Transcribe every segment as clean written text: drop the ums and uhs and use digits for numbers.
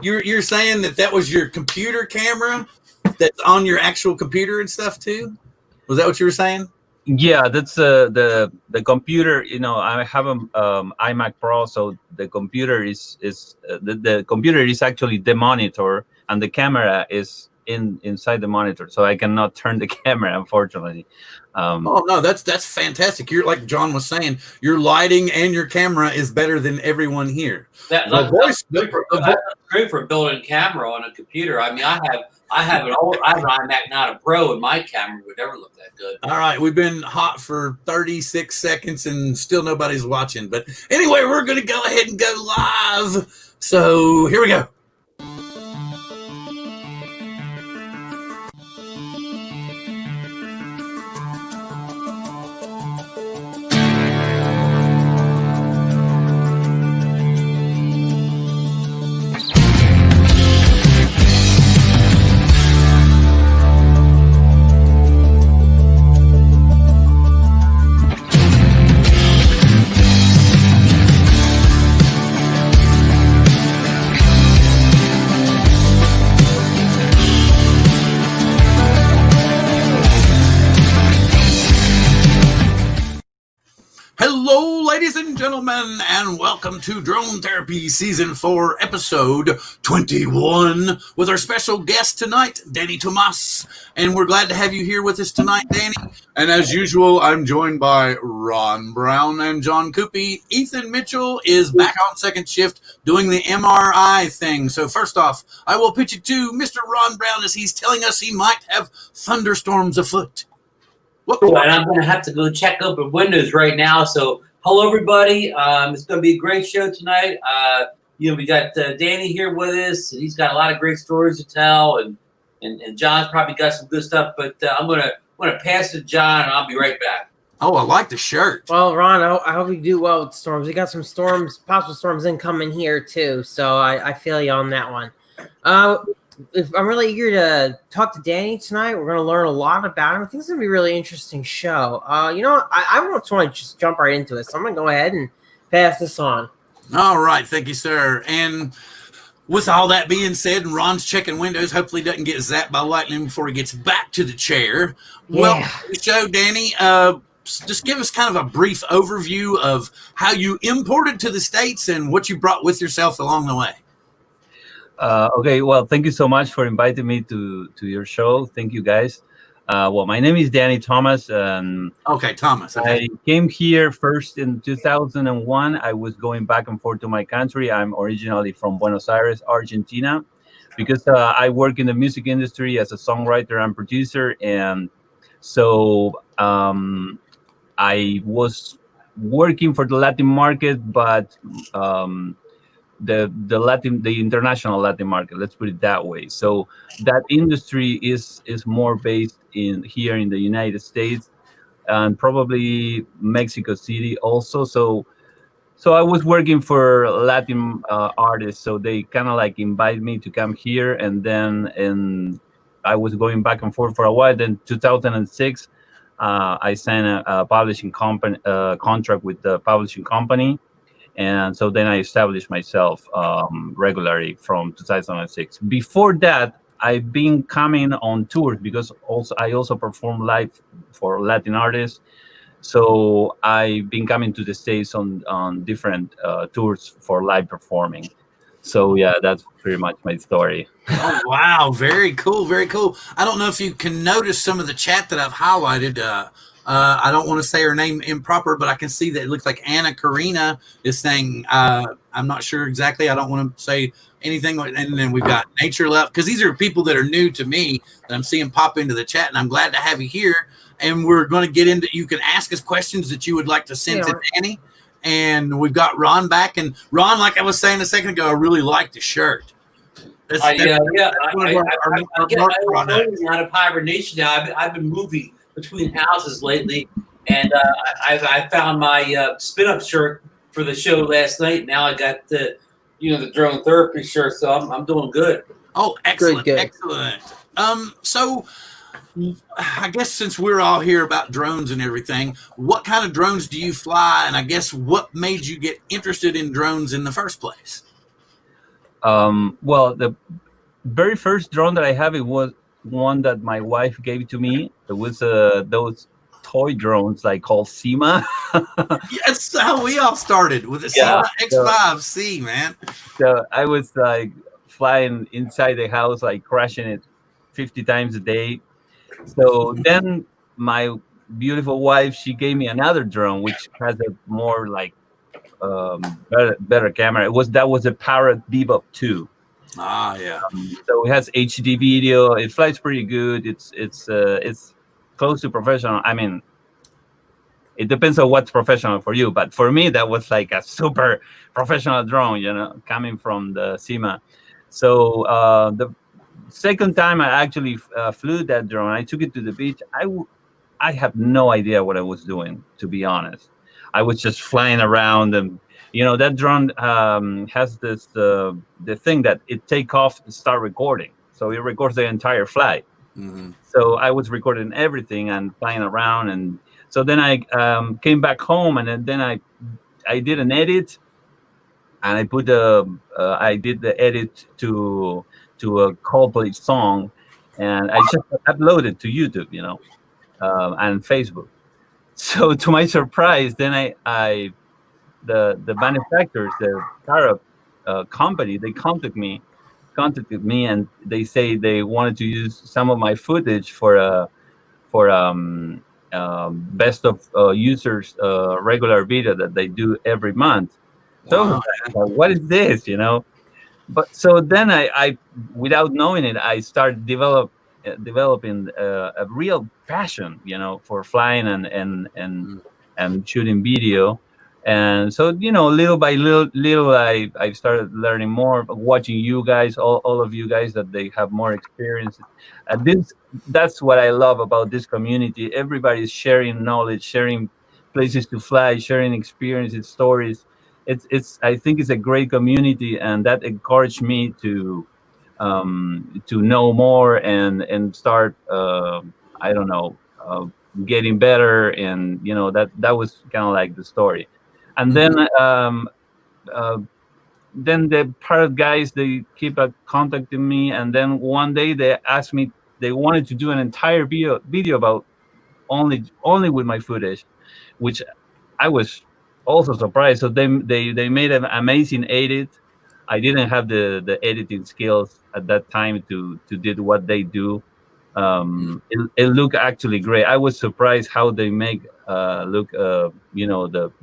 you're saying that was your computer camera that's on your actual computer and stuff too? Was that what you were saying? Yeah, that's the computer. I have an iMac Pro, so the computer the computer is actually the monitor, and the camera is inside the monitor, so I cannot turn the camera, unfortunately. Oh no, that's fantastic. You're like John was saying, your lighting and your camera is better than everyone here. That's great for building camera on a computer. I mean, I have an iMac, not a Pro, and my camera would never look that good. All right, we've been hot for 36 seconds and still nobody's watching. But anyway, we're going to go ahead and go live. So here we go. Hello, ladies and gentlemen, and welcome to Drone Therapy Season 4, Episode 21, with our special guest tonight, Dany Tomas. And we're glad to have you here with us tonight, Dany. And as usual, I'm joined by Ron Brown and John Cuppi. Ethan Mitchell is back on second shift doing the MRI thing. So first off, I will pitch it to Mr. Ron Brown as he's telling us he might have thunderstorms afoot. And I'm going to have to go check open windows right now. So, hello, everybody. It's going to be a great show tonight. We got Dany here with us. And he's got a lot of great stories to tell, and John's probably got some good stuff. But I'm going to pass it to John, and I'll be right back. Oh, I like the shirt. Well, Ron, I hope you do well with storms. We got some possible storms incoming here too. So I feel you on that one. I'm really eager to talk to Dany tonight. We're going to learn a lot about him. I think it's going to be a really interesting show. I just want to just jump right into it. So I'm going to go ahead and pass this on. All right. Thank you, sir. And with all that being said, and Ron's checking windows, hopefully doesn't get zapped by lightning before he gets back to the chair. Yeah. Welcome to the show, Dany. Just give us kind of a brief overview of how you imported to the States and what you brought with yourself along the way. Okay, well, thank you so much for inviting me to your show. Thank you, guys. My name is Dany Tomas. Okay, Thomas. Okay. I came here first in 2001. I was going back and forth to my country. I'm originally from Buenos Aires, Argentina, because I work in the music industry as a songwriter and producer. And so I was working for the Latin market, but the international Latin market, let's put it that way. So that industry is more based here in the United States and probably Mexico City also. So I was working for Latin artists, so they kind of like invite me to come here, and I was going back and forth for a while. Then 2006, I signed a publishing contract with the publishing company. And so then I established myself regularly from 2006. Before that, I've been coming on tours because I also perform live for Latin artists. So I've been coming to the States on different tours for live performing. So yeah, that's pretty much my story. Oh, wow. Very cool. Very cool. I don't know if you can notice some of the chat that I've highlighted. I don't want to say her name improper, but I can see that it looks like Anna Karina is saying, I'm not sure exactly. I don't want to say anything. And then we've got Nature Left, because these are people that are new to me that I'm seeing pop into the chat, and I'm glad to have you here. And we're going to get into, you can ask us questions that you would like to send to Dany. And we've got Ron back. And Ron, like I was saying a second ago, I really like the shirt. I'm getting out of hibernation now. I've been moving between houses lately, and I found my spin-up shirt for the show last night. Now I got the drone therapy shirt, so I'm doing good. Oh, excellent, good. Excellent. So I guess since we're all here about drones and everything, what kind of drones do you fly? And I guess what made you get interested in drones in the first place? Well, the very first drone that I have, it was one that my wife gave to me. It was those toy drones like called SEMA. That's how we all started with the Yeah. X5C, man. So I was like flying inside the house, like crashing it 50 times a day. So then my beautiful wife, she gave me another drone, which has a more like better camera. That was a Parrot Bebop 2. Ah, yeah. So it has HD video. It flies pretty good. It's close to professional. I mean, it depends on what's professional for you, but for me that was like a super professional drone, coming from the SEMA. So the second time I actually flew that drone, I took it to the beach. I have no idea what I was doing, to be honest. I was just flying around, and that drone has this the thing that it take off and start recording, so it records the entire flight. Mm-hmm. So I was recording everything and flying around, and so then I came back home, and then I did an edit, and I did the edit to a Coldplay song, and I just uploaded to YouTube, and Facebook. So to my surprise, then the manufacturers, the Parrot company, they contacted me, and they say they wanted to use some of my footage for best of users regular video that they do every month. So Wow. what is this, But so then I without knowing it, I started developing a real passion, for flying and shooting video. And so, little by little, I started learning more, watching you guys, all of you guys, that they have more experience. And that's what I love about this community. Everybody's sharing knowledge, sharing places to fly, sharing experiences, stories. I think it's a great community, and that encouraged me to know more and start I don't know, getting better. And that was kind of like the story. And then the Parrot guys, they keep contacting me, and then one day they asked me, they wanted to do an entire video about only with my footage, which I was also surprised. So they made an amazing edit. I didn't have the editing skills at that time to did what they do. It looked actually great. I was surprised how they make look the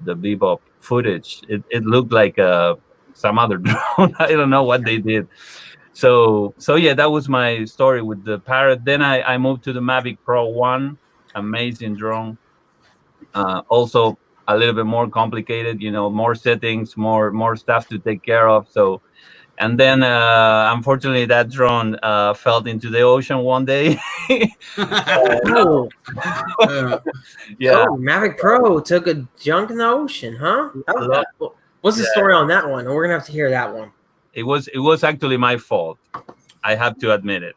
Bebop footage. It looked like some other drone. I don't know what they did. So yeah, that was my story with the Parrot. Then I moved to the Mavic Pro 1, amazing drone. Also a little bit more complicated, more settings, more stuff to take care of. So, and then unfortunately that drone fell into the ocean one day. Oh. Yeah. Oh, Mavic Pro took a junk in the ocean, huh? What's the story on that one? We're gonna have to hear that one. It was actually my fault. I have to admit it.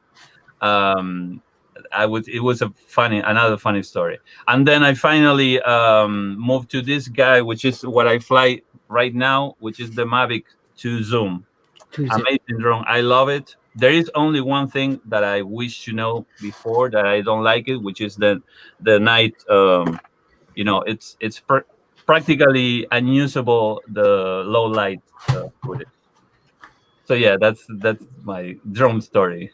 It was another funny story. And then I finally moved to this guy, which is what I fly right now, which is the Mavic 2 Zoom. Amazing drone. I love it. There is only one thing that I wish to know before, that I don't like it, which is the night. It's practically unusable, the low light footage. So yeah, that's my drone story.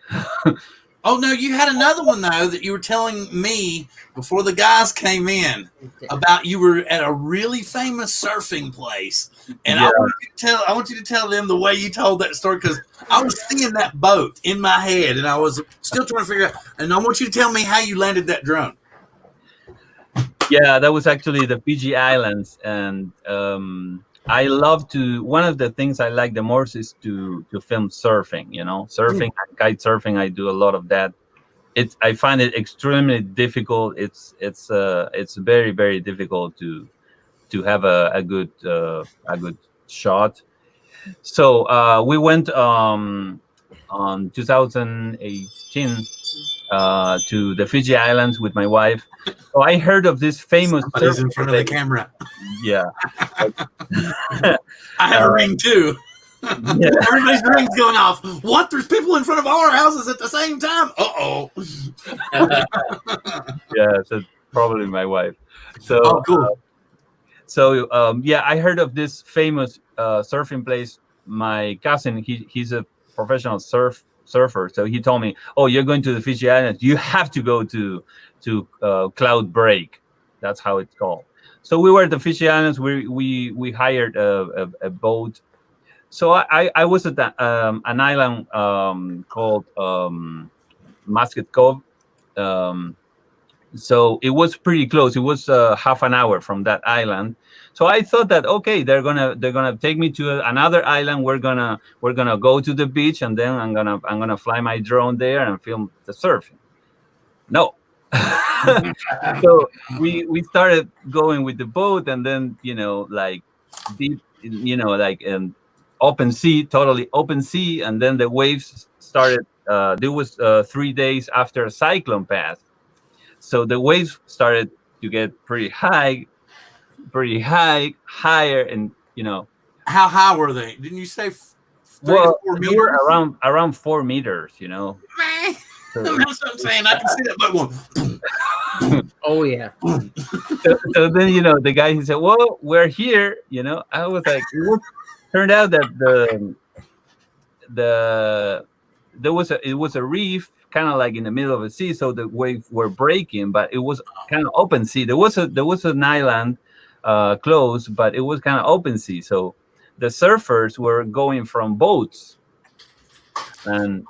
Oh no, you had another one though that you were telling me before the guys came in about. You were at a really famous surfing place, and yeah. I want you to tell them the way you told that story, because I was seeing that boat in my head, and I was still trying to figure out. And I want you to tell me how you landed that drone. Yeah, that was actually the Fiji Islands, and I love to. One of the things I like the most is to film surfing. Surfing and kite surfing. I do a lot of that. I find it extremely difficult. It's very, very difficult to have a good shot. So we went on 2018 to the Fiji Islands with my wife. So I heard of this famous. Somebody's in front of the camera. Yeah. I have a ring too. Yeah. Everybody's rings going off. What? There's people in front of our houses at the same time. Uh-oh. Yeah, so probably my wife. So Oh, cool. Yeah, I heard of this famous surfing place. My cousin, he's a professional surfer, so he told me, "Oh, you're going to the Fiji Islands. You have to go to Cloud Break. That's how it's called." So we were at the Fiji Islands. We hired a boat. So I was at an island called Musket Cove. Um, so it was pretty close. It was half an hour from that island. So I thought that, okay, they're gonna take me to another island. We're gonna go to the beach, and then I'm gonna fly my drone there and film the surfing. No. So we started going with the boat, and then like deep, like open sea, totally open sea, and then the waves started. There was 3 days after a cyclone passed, so the waves started to get higher, and How high were they? Didn't you say 3 to 4 they were meters? around 4 meters. Man, So, that's what I'm saying. I can see that boat going. Oh yeah. so then the guy, he said, "Well, we're here." I was like, turned out that the it was a reef, kind of like in the middle of the sea, so the waves were breaking, but it was kind of open sea. There was an island close, but it was kind of open sea, so the surfers were going from boats, and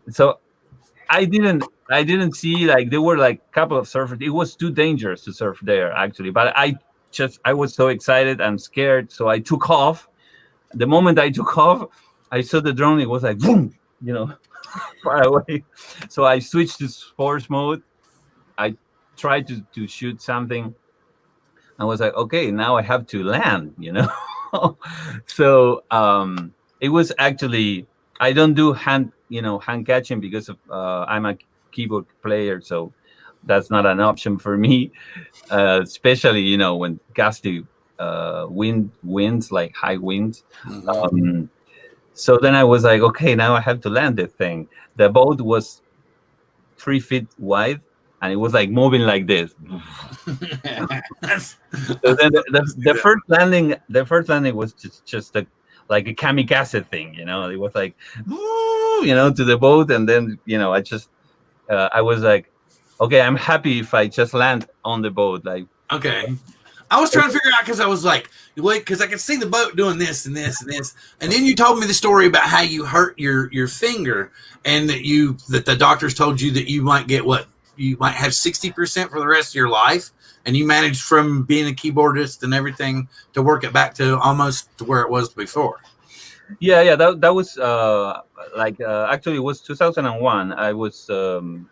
so I didn't see, like, there were like a couple of surfers. It was too dangerous to surf there, actually, but I was so excited and scared, so I took off. The moment I took off, I saw the drone. It was like boom, far away. So I switched to sports mode. I tried to shoot something. I was like, okay, now I have to land. So it was actually, I don't do hand catching because of I'm a keyboard player, so that's not an option for me. Especially when gusty winds, like high winds. So then I was like, okay, now I have to land the thing. The boat was 3 feet wide, and it was like moving like this. So then the first landing was just like a kamikaze thing. It was like, to the boat, and then I was like, okay, I'm happy if I just land on the boat, like. Okay. I was trying to figure out because I was like, wait, because I could see the boat doing this and this and this, and then you told me the story about how you hurt your finger, and that the doctors told you that you might get you might have 60% for the rest of your life, and you managed from being a keyboardist and everything to work it back to almost to where it was before. Yeah. That was actually, it was 2001. I was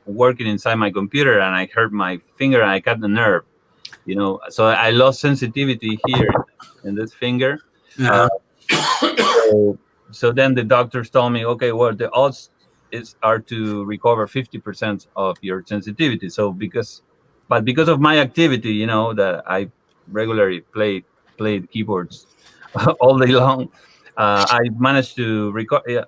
working inside my computer, and I hurt my finger, and I cut the nerve. So I lost sensitivity here in this finger. Yeah. So then the doctors told me, okay, well, the odds are to recover 50% of your sensitivity. So because of my activity, that I regularly played keyboards all day long, I managed to recover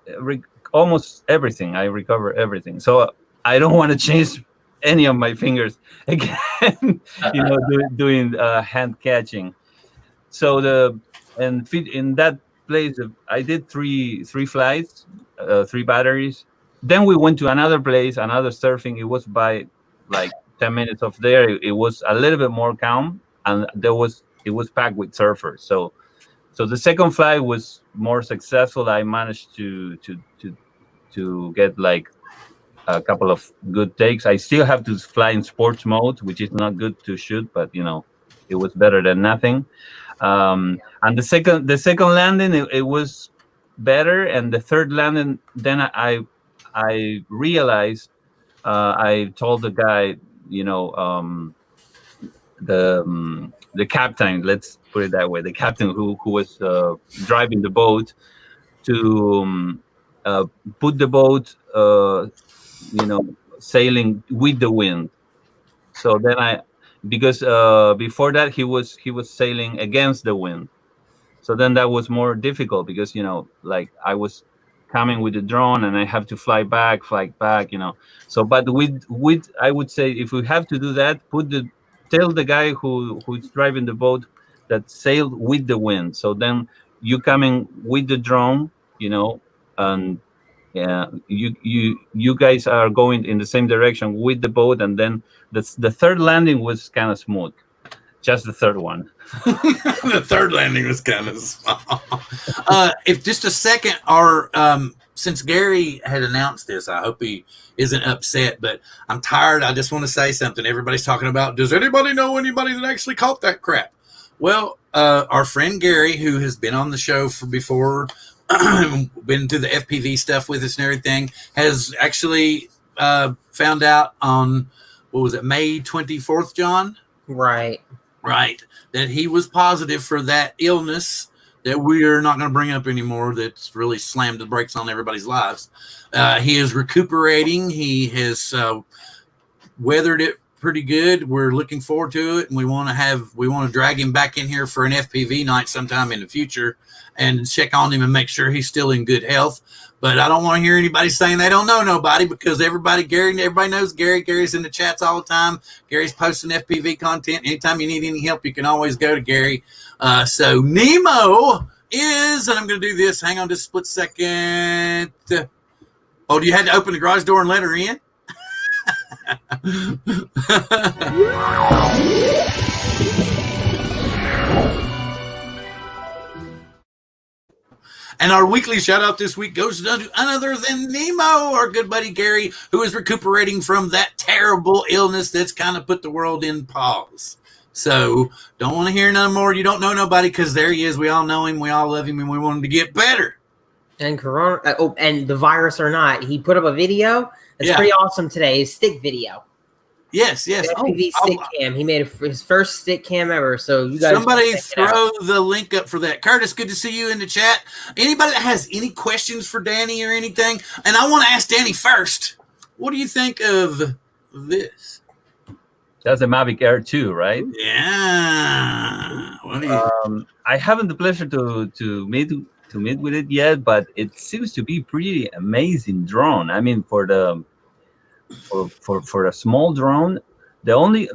almost everything. I recover everything. So I don't want to change any of my fingers again, doing hand catching. So in that place, I did three flights, 3 batteries. Then we went to another place, another surfing. It was by like 10 minutes of there. It was a little bit more calm, and it was packed with surfers. So the second flight was more successful. I managed to get like a couple of good takes. I still have to fly in sports mode, which is not good to shoot, but it was better than nothing. And the second landing, it was better, and the third landing, then I realized, I told the guy, the captain, let's put it that way, the captain who was driving the boat, to put the boat sailing with the wind. So then because before that he was sailing against the wind. So then that was more difficult because, like I was coming with the drone and I have to fly back. So, but with I would say, if we have to do that, tell the guy who's driving the boat that sailed with the wind. So then you coming with the drone, and yeah, you guys are going in the same direction with the boat, and then the third landing was kind of smooth. Just the third one. The third landing was kind of small. If just a second, since Gary had announced this, I hope he isn't upset, but I'm tired. I just want to say something. Everybody's talking about, does anybody know anybody that actually caught that crap? Well, our friend Gary, who has been on the show before, been through the FPV stuff with us and everything, has actually found out on, what was it, May 24th, John? Right. That he was positive for that illness that we are not going to bring up anymore, that's really slammed the brakes on everybody's lives. He is recuperating. He has weathered it pretty good. We're looking forward to it, and we want to drag him back in here for an FPV night sometime in the future and check on him and make sure he's still in good health. But I don't want to hear anybody saying they don't know nobody, because everybody knows Gary. Gary's in the chats all the time. Gary's posting FPV content. Anytime you need any help, you can always go to Gary. So Nemo is, and I'm going to do this. Hang on just a split second. Oh, you had to open the garage door and let her in? And our weekly shout out this week goes to none other than Nemo, our good buddy Gary, who is recuperating from that terrible illness that's kind of put the world in pause. So don't want to hear none more. You don't know nobody, because there he is. We all know him. We all love him, and we want him to get better. And Corona, and the virus or not, he put up a video. It's pretty awesome today. His stick video. Yes. FPV stick cam. He made his first stick cam ever. So you guys, somebody throw the link up for that. Curtis, good to see you in the chat. Anybody that has any questions for Dany or anything, and I want to ask Dany first. What do you think of this? That's a Mavic Air 2, right? Yeah. What do you? I haven't the pleasure to meet with it yet, but it seems to be pretty amazing drone. I mean, for a small drone, the only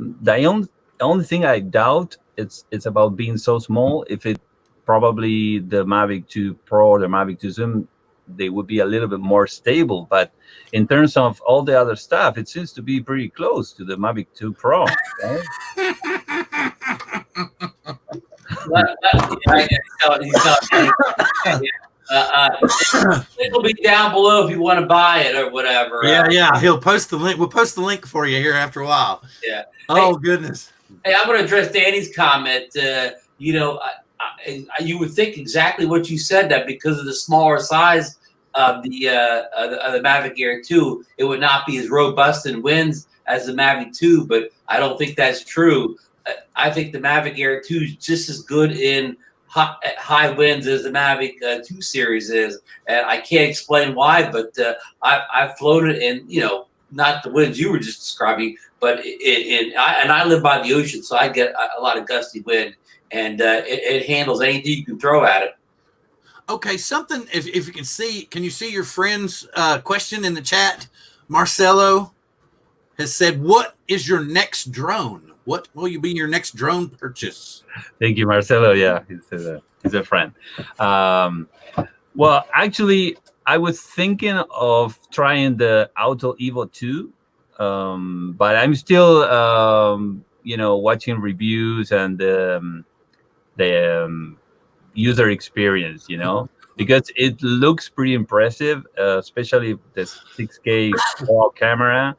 thing I doubt it's about being so small. If it probably the Mavic 2 Pro or the Mavic 2 Zoom, they would be a little bit more stable. But in terms of all the other stuff, it seems to be pretty close to the Mavic 2 Pro. Right? It'll be down below if you want to buy it or whatever. Yeah. He'll post the link. We'll post the link for you here after a while. Yeah. Oh, goodness. Hey, I'm going to address Dany's comment. You would think exactly what you said, that because of the smaller size of the Mavic Air 2, it would not be as robust in winds as the Mavic 2. But I don't think that's true. I think the Mavic Air 2 is just as good in high winds as the Mavic 2 series is, and I can't explain why, but I've floated in, not the winds you were just describing, but I live by the ocean, so I get a lot of gusty wind, and it handles anything you can throw at it. Okay, something, if you can see, can you see your friend's question in the chat? Marcelo has said, what is your next drone? What will you be your next drone purchase? Thank you, Marcelo. Yeah, he's a friend. Well, actually, I was thinking of trying the Auto Evo 2, but I'm still, watching reviews and the user experience, because it looks pretty impressive, especially the 6K raw camera.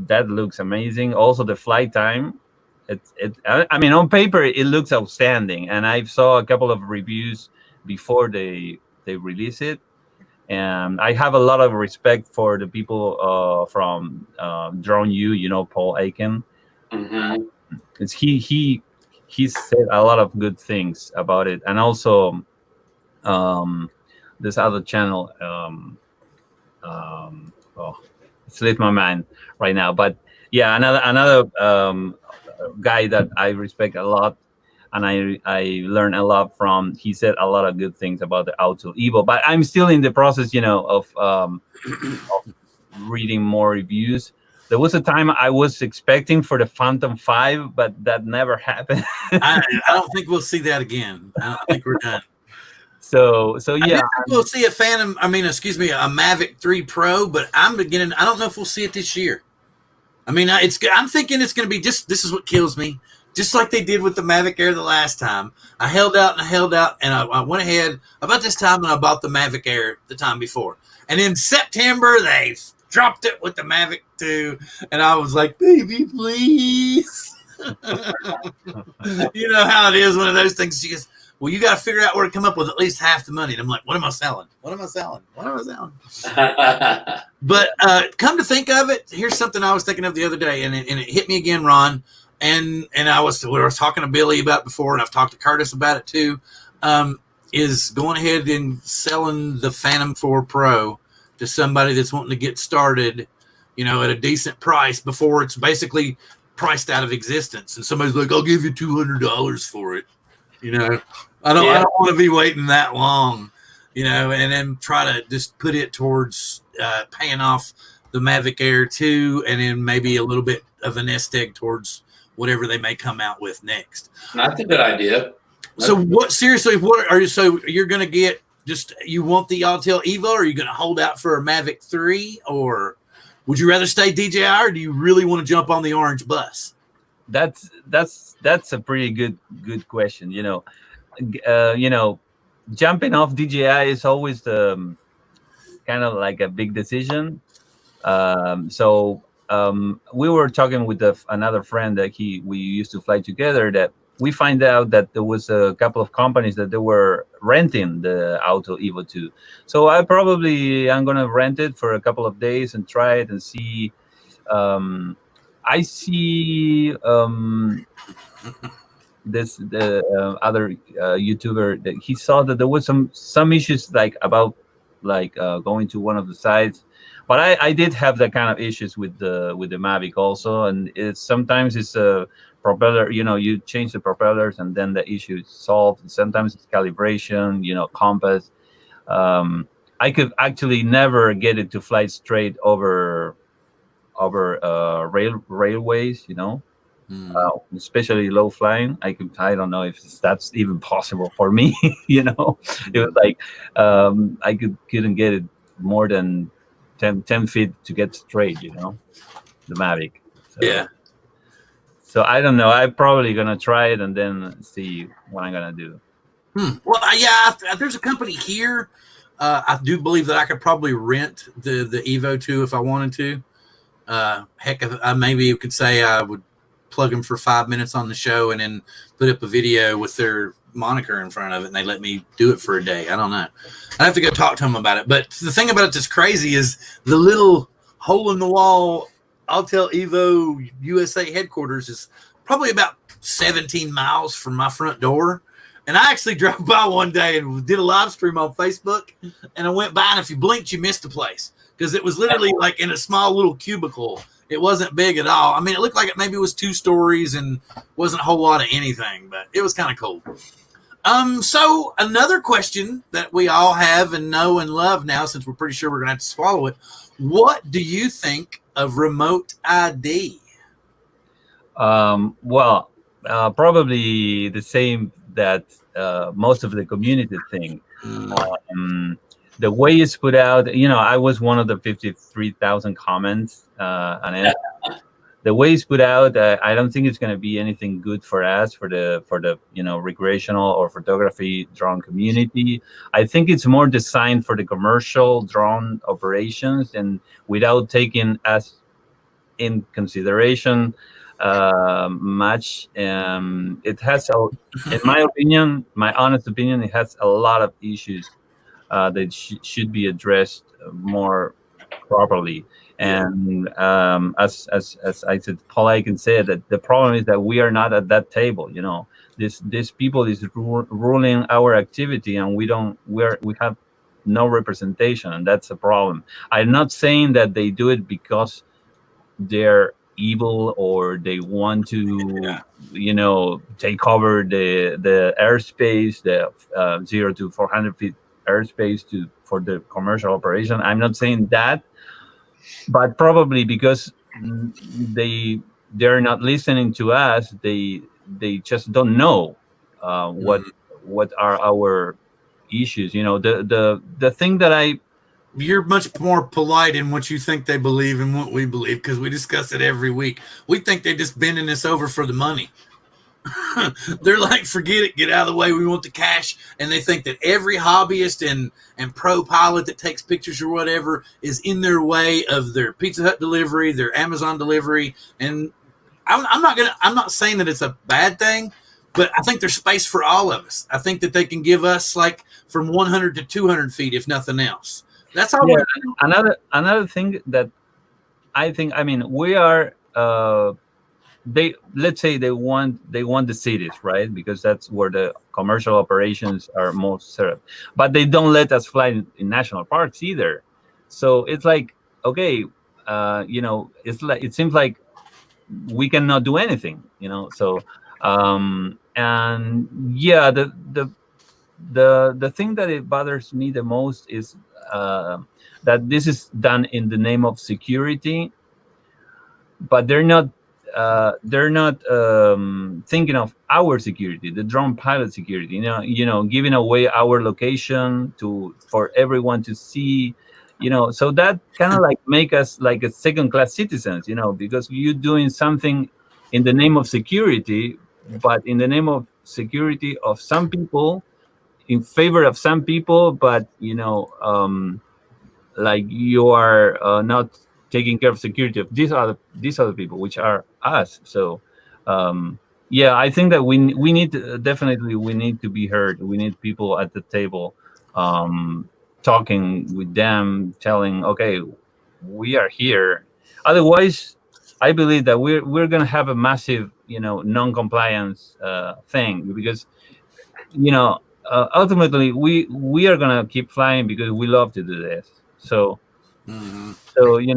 That looks amazing. Also, the flight time. I mean, on paper, it looks outstanding. And I saw a couple of reviews before they release it. And I have a lot of respect for the people from Drone U, Paul Aiken. Mm-hmm. He said a lot of good things about it. And also, this other channel, it slipped my mind right now, but yeah, another guy that I respect a lot and I learned a lot from. He said a lot of good things about the Auto Evo, but I'm still in the process, of reading more reviews. There was a time I was expecting for the Phantom 5, but that never happened. I don't think we'll see that again. I think we're done. So I yeah, think we'll see a Phantom. I mean, excuse me, a Mavic 3 Pro, but I'm beginning. I don't know if we'll see it this year. I mean, I'm thinking it's going to be just. This is what kills me. Just like they did with the Mavic Air the last time. I held out, and I went ahead about this time, and I bought the Mavic Air the time before. And in September, they dropped it with the Mavic 2, and I was like, baby, please. You know how it is, one of those things. She goes, well, you got to figure out where to come up with at least half the money. And I'm like, what am I selling? What am I selling? What am I selling? But come to think of it, here's something I was thinking of the other day, and it hit me again, Ron. And we were talking to Billy about it before, and I've talked to Curtis about it too. Is going ahead and selling the Phantom 4 Pro to somebody that's wanting to get started, at a decent price before it's basically priced out of existence. And somebody's like, I'll give you $200 for it. I don't want to be waiting that long, and then try to just put it towards paying off the Mavic Air 2, and then maybe a little bit of a nest egg towards whatever they may come out with next. That's a good idea. So what are you? So you're going to get you want the Altel Evo, or are you going to hold out for a Mavic 3, or would you rather stay DJI, or do you really want to jump on the orange bus? That's a pretty good question. Jumping off DJI is always kind of like a big decision. We were talking with another friend that we used to fly together, that we find out that there was a couple of companies that they were renting the Auto Evo 2. So I'm going to rent it for a couple of days and try it and see. I see the other YouTuber that he saw that there was some issues about going to one of the sites. But I did have that kind of issues with the Mavic also, and sometimes it's a propeller. You change the propellers, and then the issue is solved. And sometimes it's calibration, compass. I could actually never get it to fly straight over railways. Especially low flying. I don't know if that's even possible for me. It was like I couldn't get it more than 10 feet to get straight, the Mavic. So I don't know. I'm probably going to try it and then see what I'm going to do. Well, yeah, there's a company here. I do believe that I could probably rent the Evo 2 if I wanted to. Heck, maybe you could say I would plug them for 5 minutes on the show and then put up a video with their moniker in front of it, and they let me do it for a day. I don't know. I have to go talk to them about it. But the thing about it that's crazy is the little hole in the wall Altel Evo USA headquarters is probably about 17 miles from my front door. And I actually drove by one day and did a live stream on Facebook, and I went by, and if you blinked, you missed the place, because it was literally like in a small little cubicle. It wasn't big at all. I mean, it looked like it maybe was 2 stories and wasn't a whole lot of anything, but it was kind of cool. So another question that we all have and know and love now, since we're pretty sure we're going to have to swallow it. What do you think of remote ID? Probably the same that most of the community think. The way it's put out, I was one of the 53,000 comments on it. The way it's put out, I don't think it's going to be anything good for us, for the recreational or photography drone community. I think it's more designed for the commercial drone operations, and without taking us in consideration much. It has, in my opinion, my honest opinion, it has a lot of issues that should be addressed more properly. And as I said, Paul, I can say that the problem is that we are not at that table. This people is ruling our activity, and we have no representation, and that's a problem. I'm not saying that they do it because they're evil, or they want to, take over the airspace, the 0 to 400 feet airspace for the commercial operation. I'm not saying that, but probably because they're not listening to us, they just don't know what are our issues. The thing that You're much more polite in what you think they believe and what we believe, because we discuss it every week. We think they're just bending us over for the money. They're like, forget it, get out of the way, we want the cash. And they think that every hobbyist and pro pilot that takes pictures or whatever is in their way of their Pizza Hut delivery, their Amazon delivery. And I'm not saying that it's a bad thing, but I think there's space for all of us. I think that they can give us like from 100 to 200 feet, if nothing else. That's all. Yeah, another thing that I think, we are, let's say they want the cities, right? Because that's where the commercial operations are most served. But they don't let us fly in national parks either. So it's like, okay, it seems like we cannot do anything, So, and yeah, the thing that it bothers me the most is that this is done in the name of security, but they're not thinking of our security, the drone pilot security. Giving away our location for everyone to see. So that kind of like make us like a second-class citizens. Because you're doing something in the name of security, but in the name of security of some people, in favor of some people, but like you are not taking care of security of these other people, which are us. So yeah, I think that we need definitely we need to be heard. We need people at the table talking with them, telling, okay, we are here. Otherwise, I believe that we're gonna have a massive non-compliance thing, because ultimately we are gonna keep flying because we love to do this. So so so you're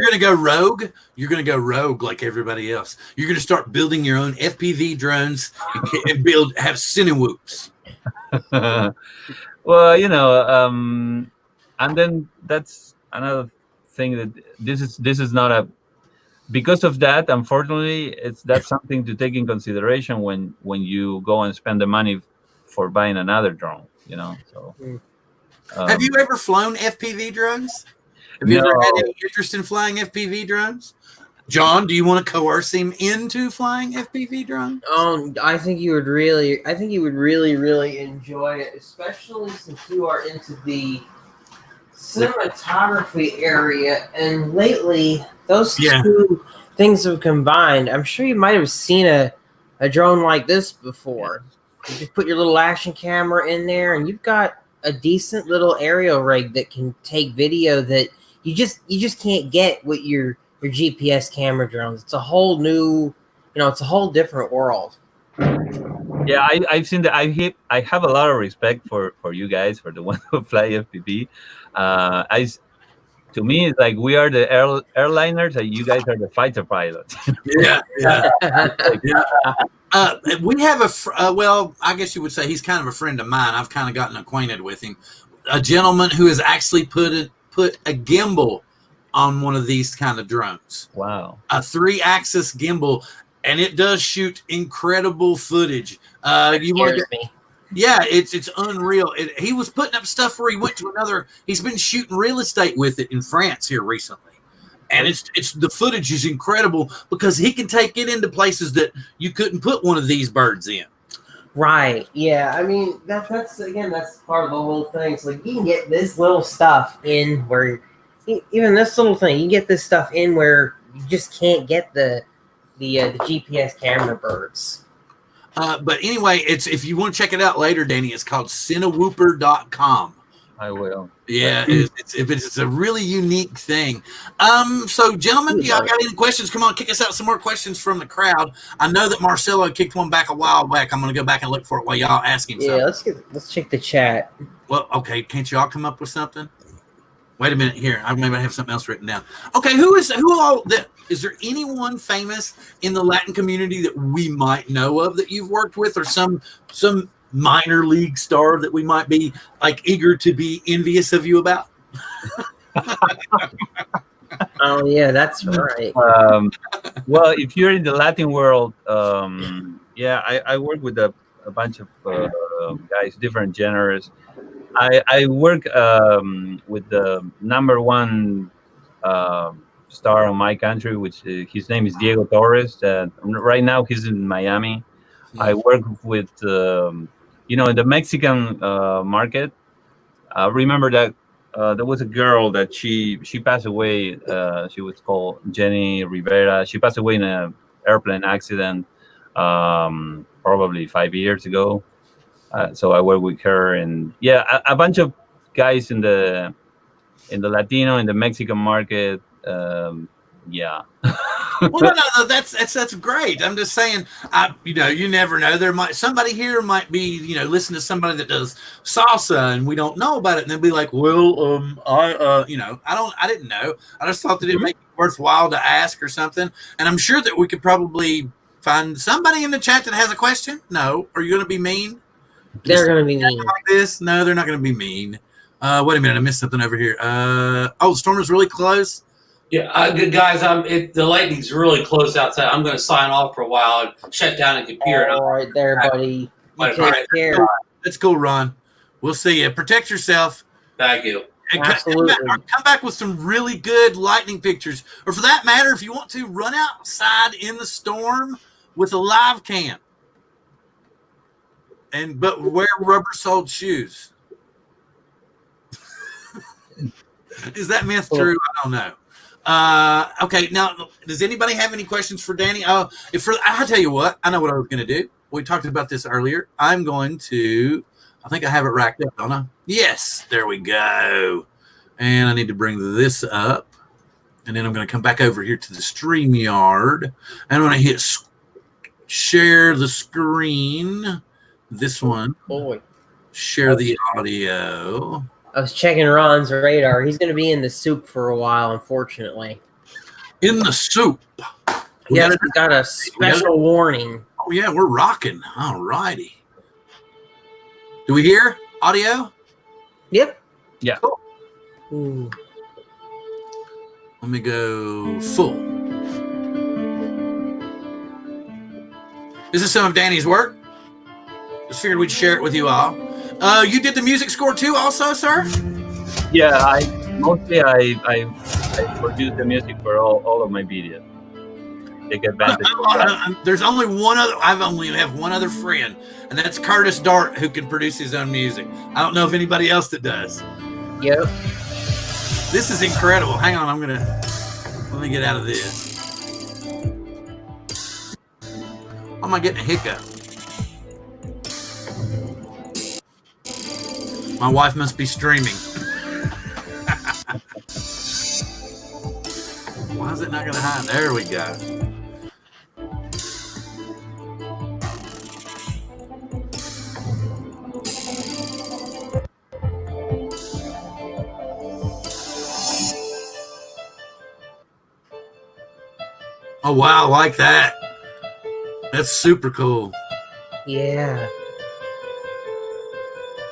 gonna go rogue? You're gonna go rogue like everybody else. You're gonna start building your own FPV drones and have cinewhoops. Well, and then that's another thing, that this is not a, because of that, unfortunately, that's something to take in consideration when you go and spend the money for buying another drone. So. Have you ever flown FPV drones? Have you ever had any interest in flying FPV drones? John, do you want to coerce him into flying FPV drones? I think you would really really enjoy it, especially since you are into the cinematography area, and lately those two things have combined. I'm sure you might have seen a drone like this before. You just put your little action camera in there, and you've got a decent little aerial rig that can take video that you just can't get with your GPS camera drones. It's a whole new, it's a whole different world. Yeah, I've seen that. I have a lot of respect for you guys, for the ones who fly FPV. To me, it's like we are the airliners, and you guys are the fighter pilots. Yeah. We have well, I guess you would say he's kind of a friend of mine. I've kind of gotten acquainted with him. A gentleman who has actually put a gimbal on one of these kind of drones. Wow. A 3-axis gimbal, and it does shoot incredible footage. Yeah, it's unreal. He was putting up stuff where he went to he's been shooting real estate with it in France here recently. And it's the footage is incredible because he can take it into places that you couldn't put one of these birds in. Right. Yeah. I mean, that's part of the whole thing. It's like you can get this little stuff in where, even this little thing, you can get this stuff in where you just can't get the GPS camera birds. But anyway, if you want to check it out later, Dany, it's called cinewhooper.com. I will. Yeah, it's a really unique thing. So, gentlemen, y'all got any questions? Come on, kick us out some more questions from the crowd. I know that Marcelo kicked one back a while back. I'm going to go back and look for it while y'all ask him something. Yeah, let's check the chat. Well, okay, can't y'all come up with something? Wait a minute here. I maybe have something else written down. Okay, is there anyone famous in the Latin community that we might know of that you've worked with, or some minor league star that we might be like eager to be envious of you about? Oh yeah, that's right. Well, if you're in the Latin world, I work with a bunch of guys, different genres. I work with the number one star in my country, which his name is Diego Torres. Right now he's in Miami. I work with in the Mexican market. Remember that there was a girl that she passed away. She was called Jenny Rivera. She passed away in an airplane accident probably 5 years ago. So I work with her, and a bunch of guys in the Latino, in the Mexican market. Well, no, that's great. I'm just saying, you never know. There might somebody here might be, listen to somebody that does salsa, and we don't know about it, and they'll be like, well, I didn't know. I just thought that it'd make it worthwhile to ask or something, and I'm sure that we could probably find somebody in the chat that has a question. No, are you going to be mean? They're going to be mean like this. No, they're not going to be mean. Wait a minute, I missed something over here. The storm is really close. Yeah, good guys. The lightning's really close outside. I'm going to sign off for a while and shut down the computer. All right, there, buddy. Take care. That's cool, Ron. We'll see you. Protect yourself. Thank you. And Absolutely. come back with some really good lightning pictures, or for that matter, if you want to, run outside in the storm with a live cam. But wear rubber-soled shoes. Is that myth true? I don't know. Okay, now, does anybody have any questions for Dany? I'll tell you what, I know what I was going to do. We talked about this earlier. I think I have it racked up, don't I? Yes, there we go. And I need to bring this up. And then I'm going to come back over here to the StreamYard. And I'm going to hit share the screen. This one. Boy. Share the audio. I was checking Ron's radar. He's going to be in the soup for a while, unfortunately. In the soup. Yeah, he's got a special warning. Oh, yeah, we're rocking. All righty. Do we hear audio? Yep. Yeah. Cool. Ooh. Let me go full. This is some of Dany's work. Just figured we'd share it with you all. You did the music score too, also, sir? Yeah, I produce the music for all of my videos. Take advantage. There's only one other. I only have one other friend, and that's Curtis Dart, who can produce his own music. I don't know if anybody else that does. Yep. This is incredible. Hang on, let me get out of this. Why am I getting a hiccup? My wife must be streaming. Why is it not going to hide? There we go. Oh, wow. I like that. That's super cool. Yeah.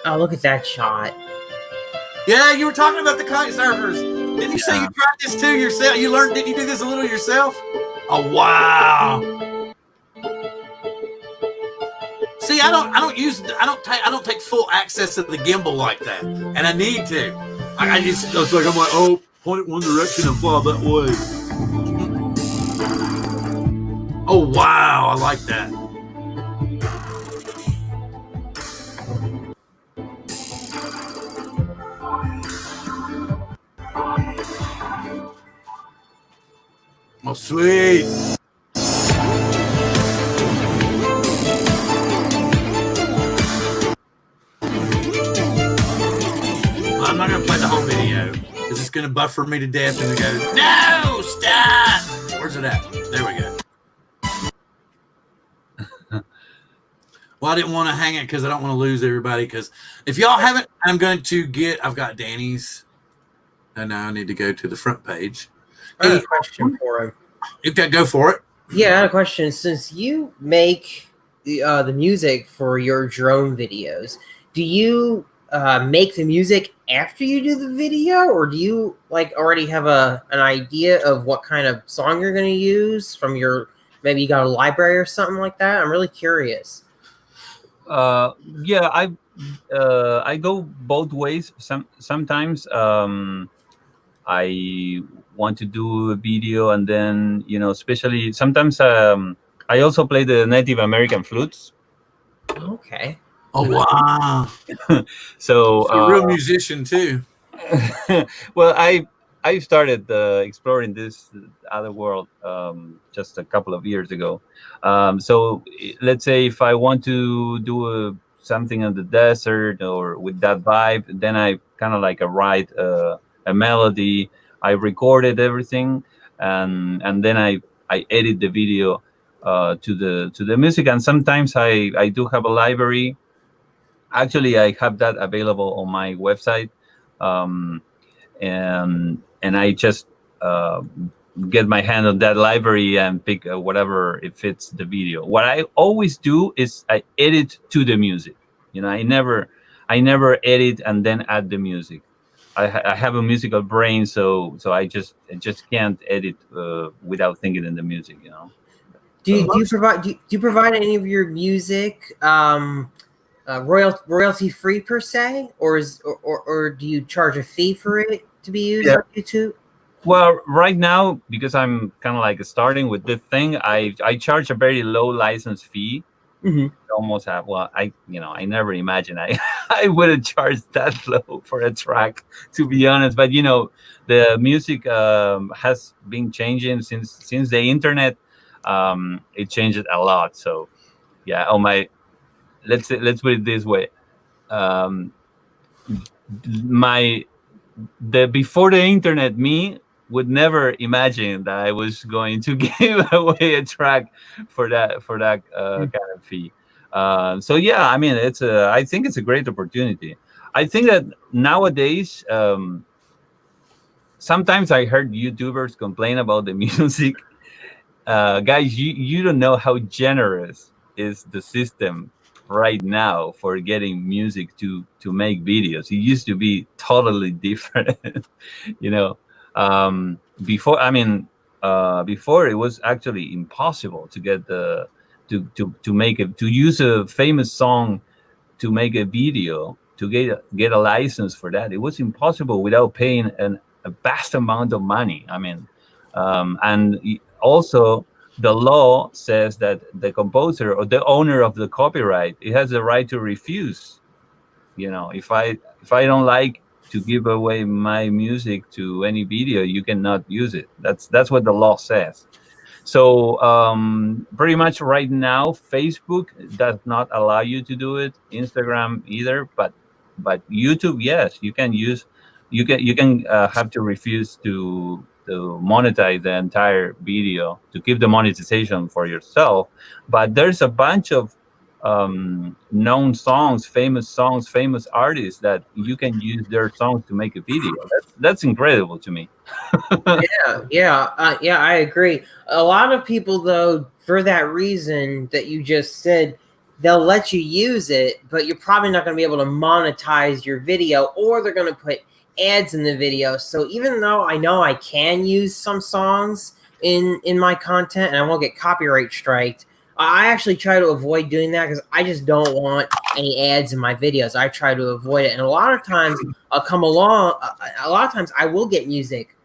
Oh, look at that shot. Yeah, you were talking about the kite surfers. Didn't you say you tried this too yourself? Did you do this a little yourself? Oh, wow. See, I don't take full access to the gimbal like that. And I need to. I'm like, point it one direction and fly that way. Oh, wow. I like that. Oh, sweet. I'm not going to play the whole video because it's going to buffer me to death and it goes, no, stop. Where's it at? There we go. Well, I didn't want to hang it because I don't want to lose everybody. Because if y'all haven't, I've got Dany's And now I need to go to the front page. I have Hey, a question for him. you got go for it. Yeah, I had a question. Since you make the music for your drone videos, do you make the music after you do the video, or do you like already have an idea of what kind of song you're going to use from your, maybe you got a library or something like that? I'm really curious. Yeah, I go both ways. Sometimes I want to do a video, and then especially sometimes I also play the Native American flutes. Okay. Oh wow! So You're a real musician too. well, I started exploring this other world just a couple of years ago. So let's say if I want to do something in the desert or with that vibe, then I kind of like write a melody. I recorded everything, and then I edit the video to the music. And sometimes I do have a library. Actually, I have that available on my website, um, and I just uh, get my hand on that library and pick whatever it fits the video. What I always do is I edit to the music. I never edit and then add the music. I have a musical brain, so I just can't edit without thinking in the music. Do you provide any of your music royalty free per se, or do you charge a fee for it to be used Yeah. on YouTube? Well, right now, because I'm kind of like starting with this thing, I charge a very low license fee. Mm-hmm. Almost have, well, I never imagined I I wouldn't charge that low for a track, to be honest. But the music has been changing since the internet. It changed a lot. So yeah, let's put it this way. um my the before the internet me would never imagine that I was going to give away a track for that kind of fee. So yeah, I mean, I think it's a great opportunity. I think that nowadays, sometimes I heard YouTubers complain about the music. Guys, you don't know how generous is the system right now for getting music to make videos. It used to be totally different. you know Before, I mean, before it was actually impossible to get the to make it, to use a famous song to make a video, to get a license for that. It was impossible without paying a vast amount of money. I mean, and also the law says that the composer or the owner of the copyright, it has the right to refuse. If I don't like to give away my music to any video, you cannot use it. That's what the law says. So pretty much right now, Facebook does not allow you to do it. Instagram either, but YouTube, yes, you can use. You can have to refuse to monetize the entire video to keep the monetization for yourself. But there's a bunch of known songs, famous artists that you can use their songs to make a video. That's incredible to me. Yeah, I agree. A lot of people, though, for that reason that you just said, they'll let you use it, but you're probably not going to be able to monetize your video, or they're going to put ads in the video. So even though I know I can use some songs in my content and I won't get copyright striked, I actually try to avoid doing that because I just don't want any ads in my videos. I try to avoid it, and a lot of times I'll come along. A lot of times I will get music.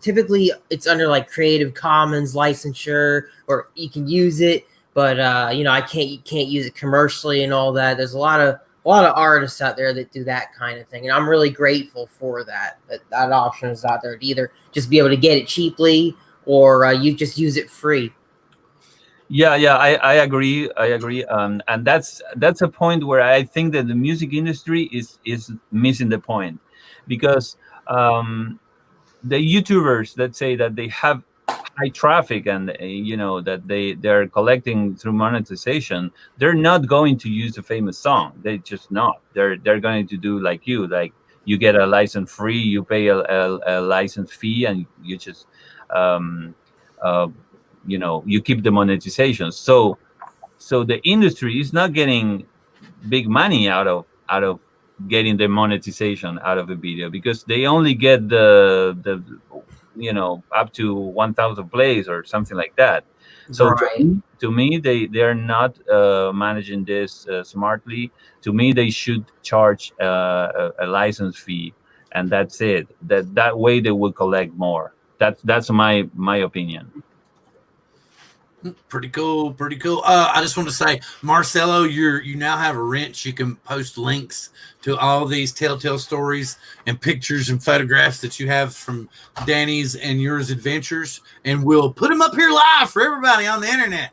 Typically it's under like Creative Commons licensure, or you can use it, but you can't use it commercially and all that. There's a lot of artists out there that do that kind of thing, and I'm really grateful for that option is out there to either just be able to get it cheaply, or you just use it free. Yeah, I agree. And that's a point where I think that the music industry is missing the point, because the YouTubers that say that they have high traffic, and that they're collecting through monetization, they're not going to use a famous song. They just not. They're going to do like you, like you get a license free, you pay a license fee, and you just you keep the monetization. So the industry is not getting big money out of getting the monetization out of the video, because they only get the up to 1,000 plays or something like that. So Right. to me, they are not managing this smartly. To me, they should charge a license fee, and that's it. That way they will collect more. That's my opinion. Pretty cool, pretty cool. I just want to say, Marcelo, you now have a wrench. You can post links to all these telltale stories and pictures and photographs that you have from Dany's and yours adventures, and we'll put them up here live for everybody on the internet.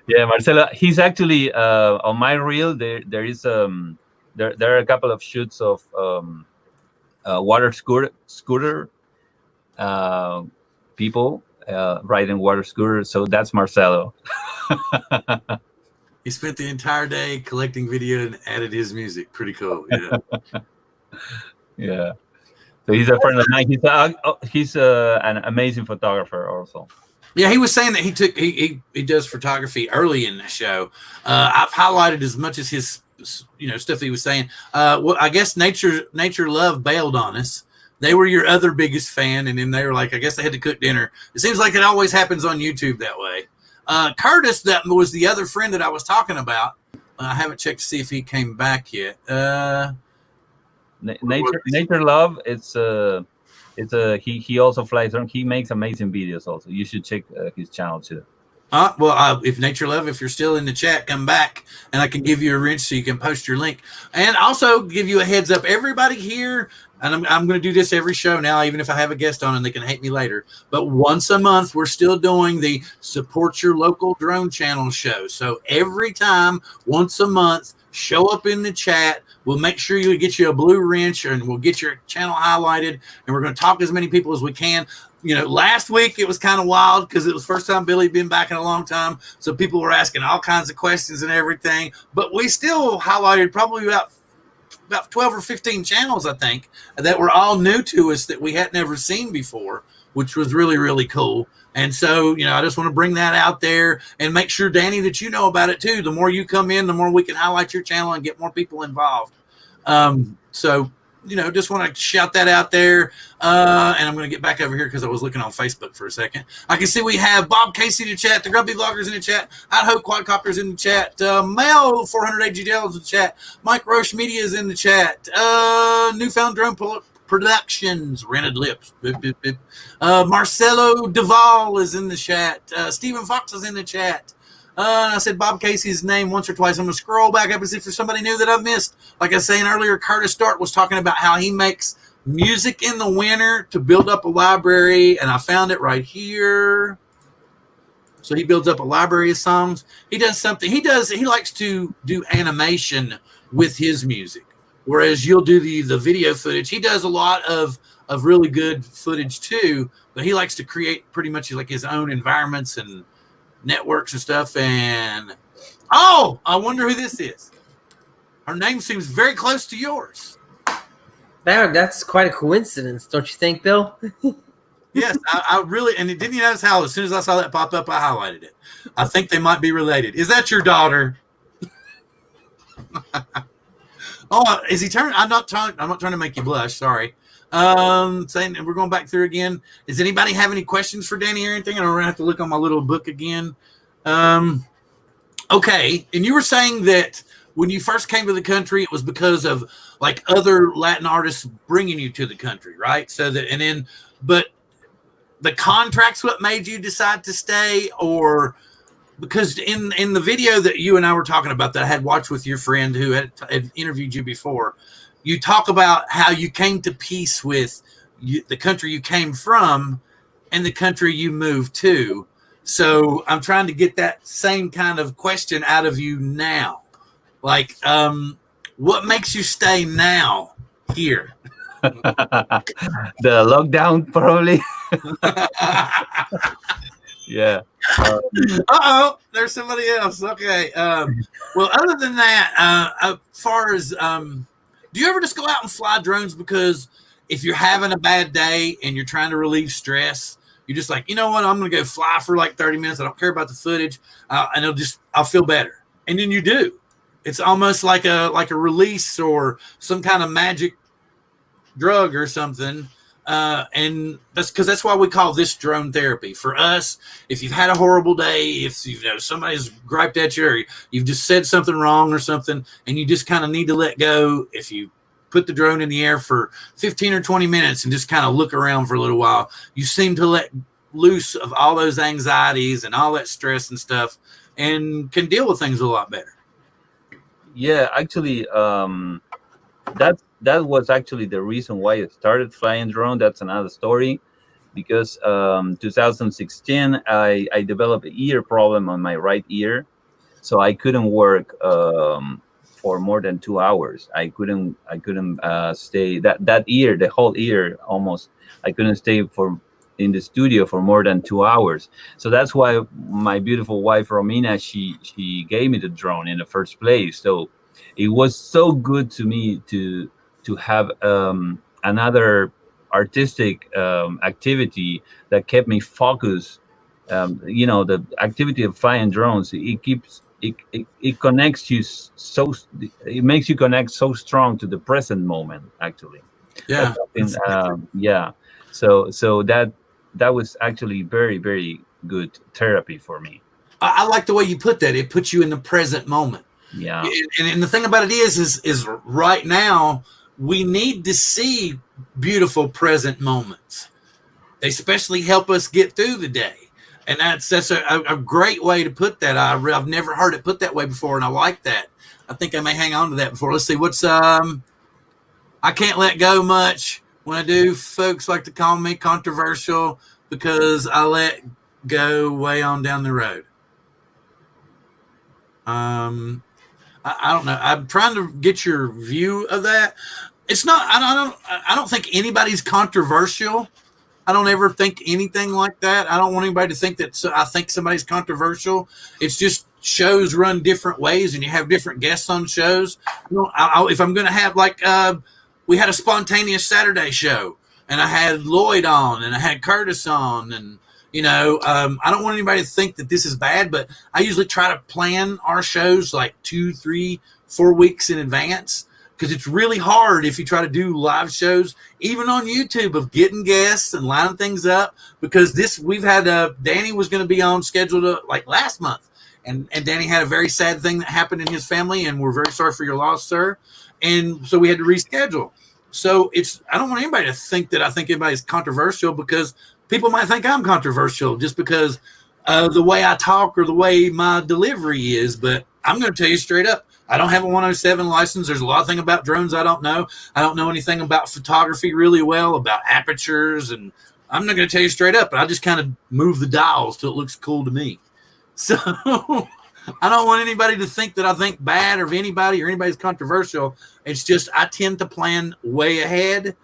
Yeah, Marcelo, he's actually on my reel. There is there are a couple of shoots of water scooter people riding water scooters. So that's Marcelo. He spent the entire day collecting video and added his music. Pretty cool. Yeah. Yeah. So he's a friend of mine. He's an amazing photographer also. Yeah, he was saying that he does photography early in the show. I've highlighted as much as his stuff that he was saying. Well, I guess Nature Love bailed on us. They were your other biggest fan, and then they were like, I guess they had to cook dinner. It seems like it always happens on YouTube that way. Curtis, that was the other friend that I was talking about. I haven't checked to see if he came back yet. Nature Love, it's he also flies around. He makes amazing videos also. You should check his channel too. Well, if Nature Love, if you're still in the chat, come back and I can give you a wrench so you can post your link. And also give you a heads up, everybody here, and I'm going to do this every show now, even if I have a guest on and they can hate me later. But once a month, we're still doing the Support Your Local Drone Channel show. So every time, once a month, show up in the chat. We'll make sure you get you a blue wrench and we'll get your channel highlighted. And we're going to talk to as many people as we can. Last week it was kind of wild because it was the first time Billy had been back in a long time. So people were asking all kinds of questions and everything. But we still highlighted probably about 12 or 15 channels, I think, that were all new to us that we had never seen before, which was really, really cool. And so, I just want to bring that out there and make sure, Dany, that you know about it too. The more you come in, the more we can highlight your channel and get more people involved. Just want to shout that out there. And I'm going to get back over here because I was looking on Facebook for a second. I can see we have Bob Casey in the chat, the Grumpy Vloggers in the chat, Idaho Quadcopters in the chat, Mel 400 AGL is in the chat, Mike Roche Media is in the chat, Newfound Drone Productions, Rented Lips, boop, boop, boop. Marcelo Duvall is in the chat, Stephen Fox is in the chat. I said Bob Casey's name once or twice. I'm going to scroll back up and see if there's somebody new that I've missed. Like I was saying earlier, Curtis Dart was talking about how he makes music in the winter to build up a library, and I found it right here. So he builds up a library of songs. He does something. He likes to do animation with his music, whereas you'll do the video footage. He does a lot of really good footage too, but he likes to create pretty much like his own environments and networks and stuff. And I wonder who this is. Her name seems very close to yours. That's quite a coincidence, don't you think, Bill? Yes, I really, and didn't you notice how as soon as I saw that pop up, I highlighted it. I think they might be related. Is that your daughter? Is he turning? I'm not trying to make you blush. Sorry. Saying we're going back through again. Does anybody have any questions for Dany or anything? I'm gonna have to look on my little book again. Okay. And you were saying that when you first came to the country, it was because of like other Latin artists bringing you to the country, right? But the contract's what made you decide to stay, or because in the video that you and I were talking about that I had watched with your friend who had interviewed you before, you talk about how you came to peace with the country you came from and the country you moved to. So I'm trying to get that same kind of question out of you now. Like, what makes you stay now here? The lockdown, probably. Yeah. There's somebody else. Okay. Well, other than that, as far as Do you ever just go out and fly drones because if you're having a bad day and you're trying to relieve stress, you're just like, you know what, I'm going to go fly for like 30 minutes. I don't care about the footage, and I'll feel better. And then you do. It's almost like a release or some kind of magic drug or something. And that's why we call this drone therapy. For us, if you've had a horrible day, if somebody's griped at you, or you've just said something wrong or something, and you just kind of need to let go, if you put the drone in the air for 15 or 20 minutes and just kind of look around for a little while, you seem to let loose of all those anxieties and all that stress and stuff, and can deal with things a lot better. Yeah, actually, that was actually the reason why I started flying drone. That's another story, because 2016 I developed an ear problem on my right ear, so I couldn't work for more than 2 hours. I couldn't stay that ear, the whole ear almost. I couldn't stay in the studio for more than 2 hours. So that's why my beautiful wife Romina, she gave me the drone in the first place. So it was so good to me to have another artistic activity that kept me focused. The activity of flying drones, it connects you it makes you connect so strong to the present moment, actually. Yeah. Yeah. So that was actually very, very good therapy for me. I like the way you put that. It puts you in the present moment. Yeah. And the thing about it is right now we need to see beautiful present moments. They especially help us get through the day. And that's a great way to put that. I've never heard it put that way before, and I like that. I think I may hang on to that before. Let's see, what's I can't let go much. When I do, folks like to call me controversial because I let go way on down the road. I don't know. I'm trying to get your view of that. It's not. I don't think anybody's controversial. I don't ever think anything like that. I don't want anybody to think that I think somebody's controversial. It's just shows run different ways, and you have different guests on shows. If I'm going to have we had a spontaneous Saturday show, and I had Lloyd on, and I had Curtis on, and I don't want anybody to think that this is bad, but I usually try to plan our shows like 2, 3, 4 weeks in advance, because it's really hard if you try to do live shows, even on YouTube, of getting guests and lining things up. Because we've had Dany was going to be on scheduled like last month, and Dany had a very sad thing that happened in his family, and we're very sorry for your loss, sir. And so we had to reschedule. So I don't want anybody to think that I think anybody's controversial, because people might think I'm controversial just because the way I talk or the way my delivery is. But I'm going to tell you straight up, I don't have a 107 license. There's a lot of things about drones I don't know. I don't know anything about photography really well, about apertures, and I'm not going to tell you straight up, but I just kind of move the dials till it looks cool to me. So I don't want anybody to think that I think bad of anybody or anybody's controversial. It's just I tend to plan way ahead.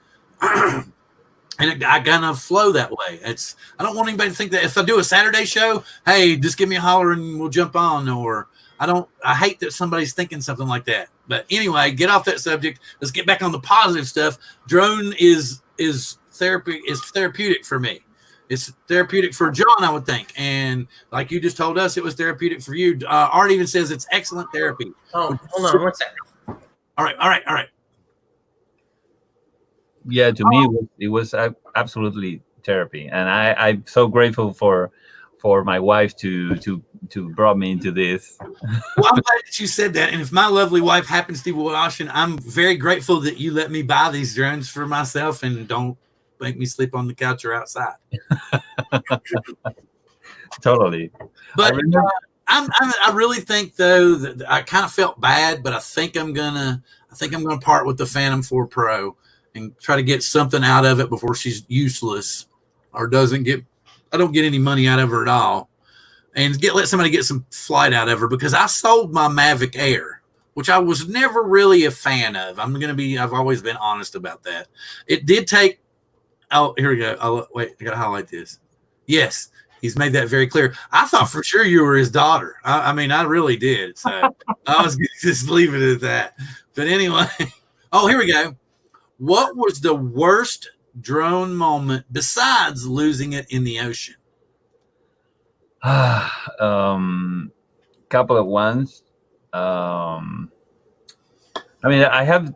And I kind of flow that way. I don't want anybody to think that if I do a Saturday show, hey, just give me a holler and we'll jump on. Or I hate that somebody's thinking something like that. But anyway, get off that subject. Let's get back on the positive stuff. Drone is therapeutic for me. It's therapeutic for John, I would think. And like you just told us, it was therapeutic for you. Art even says it's excellent therapy. Oh, hold on one second. All right. Yeah, to me it was absolutely therapy, and I'm so grateful for my wife to brought me into this. Well, I'm glad that you said that. And if my lovely wife happens to be watching, I'm very grateful that you let me buy these drones for myself and don't make me sleep on the couch or outside. Totally. But I really think though that I kind of felt bad, but I think I'm gonna part with the Phantom 4 Pro and try to get something out of it before she's useless or I don't get any money out of her at all, and let somebody get some flight out of her, because I sold my Mavic Air, which I was never really a fan of. I've always been honest about that. It did take, oh, here we go. I got to highlight this. Yes, he's made that very clear. I thought for sure you were his daughter. I mean, I really did. So I was going to just leave it at that. But anyway, Oh, here we go. What was the worst drone moment besides losing it in the ocean? Couple of ones. I mean, I have,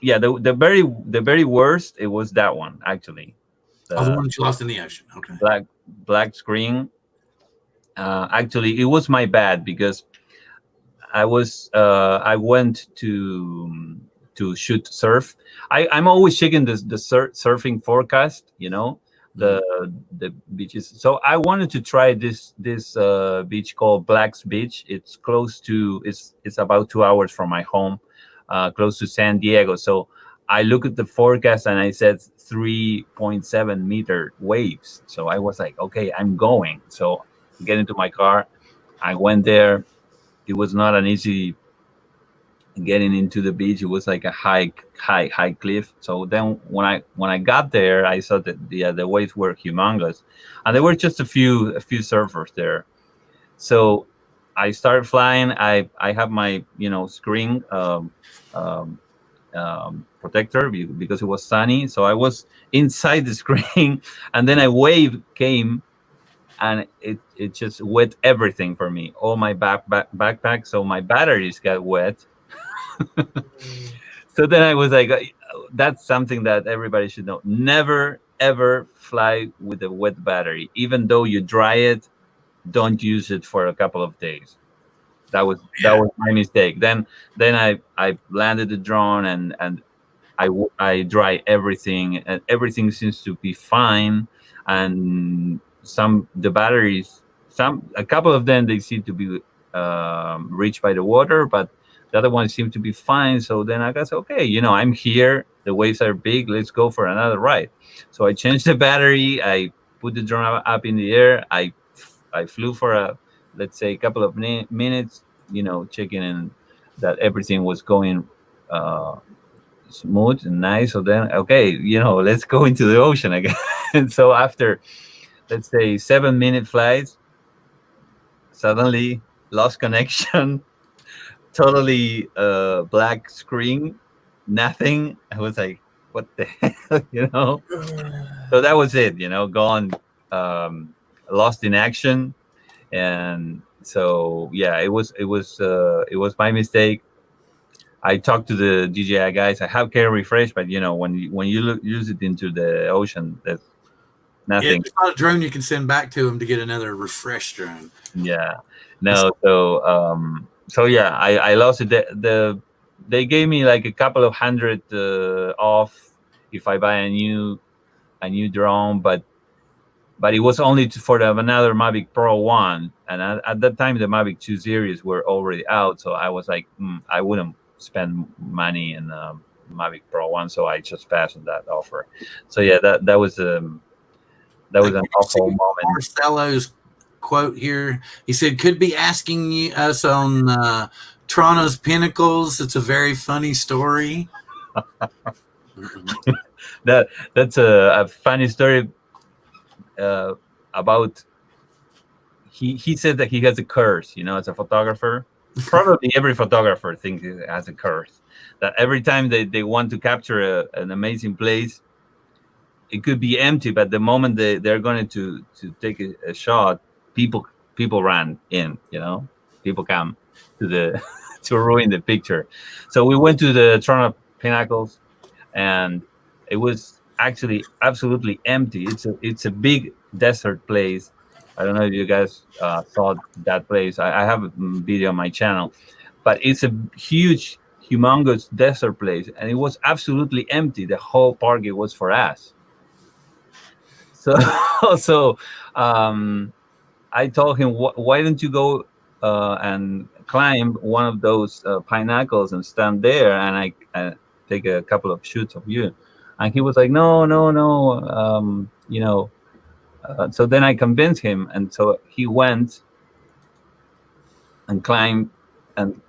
yeah, the very worst. It was that one actually. Oh, the The one that you lost in the ocean. Okay. black screen. Actually, it was my bad because I went to shoot surf. I'm always checking the surfing forecast, the beaches. So I wanted to try this beach called Black's Beach. It's close to it's about 2 hours from my home, close to San Diego. So I look at the forecast and I said 3.7-meter waves. So I was like, okay, I'm going. So get into my car. I went there. It was not an easy getting into the beach. It was like a high cliff. So then when I got there, I saw that the waves were humongous, and there were just a few surfers there. So I started flying. I have my screen um, protector because it was sunny. So I was inside the screen, and then a wave came and it just wet everything for me, all my backpack. So my batteries got wet. So then I was like, that's something that everybody should know. Never ever fly with a wet battery. Even though you dry it, don't use it for a couple of days. That was my mistake. Then I landed the drone, and I dry everything, and everything seems to be fine. And the batteries, a couple of them, they seem to be reached by the water, but the other ones seem to be fine. So then I guess, okay, I'm here. The waves are big. Let's go for another ride. So I changed the battery. I put the drone up in the air. I flew for let's say a couple of minutes, checking in that everything was going uh, smooth and nice. So then, okay, let's go into the ocean again. And so after, let's say, 7-minute flights, suddenly lost connection, totally black screen, nothing. I was like, what the hell? So that was it, gone, lost in action. And so, yeah, it was my mistake. I talked to the DJI guys. I have Care Refresh, but when you use it into the ocean, there's Yeah, nothing. there's not a drone you can send back to them to get another refresh drone. Yeah, no. So yeah, I lost it. They gave me like a couple of hundred off if I buy a new drone, but it was only for another Mavic Pro 1, and at that time the Mavic 2 series were already out. So I was like, I wouldn't spend money in Mavic Pro 1, so I just passed on that offer. So yeah, that was an awful moment. Marcelo's quote here. He said, "Could be asking us on Toronto's Pinnacles. It's a very funny story." That's a funny story about. He said that he has a curse, as a photographer. Probably every photographer thinks he has a curse. That every time they want to capture an amazing place, it could be empty, but the moment they're going to take a shot, people run in. People come to the to ruin the picture. So we went to the Toronto Pinnacles, and it was actually absolutely empty. It's a big desert place. I don't know if you guys saw that place. I have a video on my channel, but it's a huge, humongous desert place, and it was absolutely empty. The whole park, it was for us. So so I told him, why don't you go and climb one of those pinnacles and stand there, and I take a couple of shoots of you. And he was like, no, no, no. So then I convinced him, and so he went and climbed. And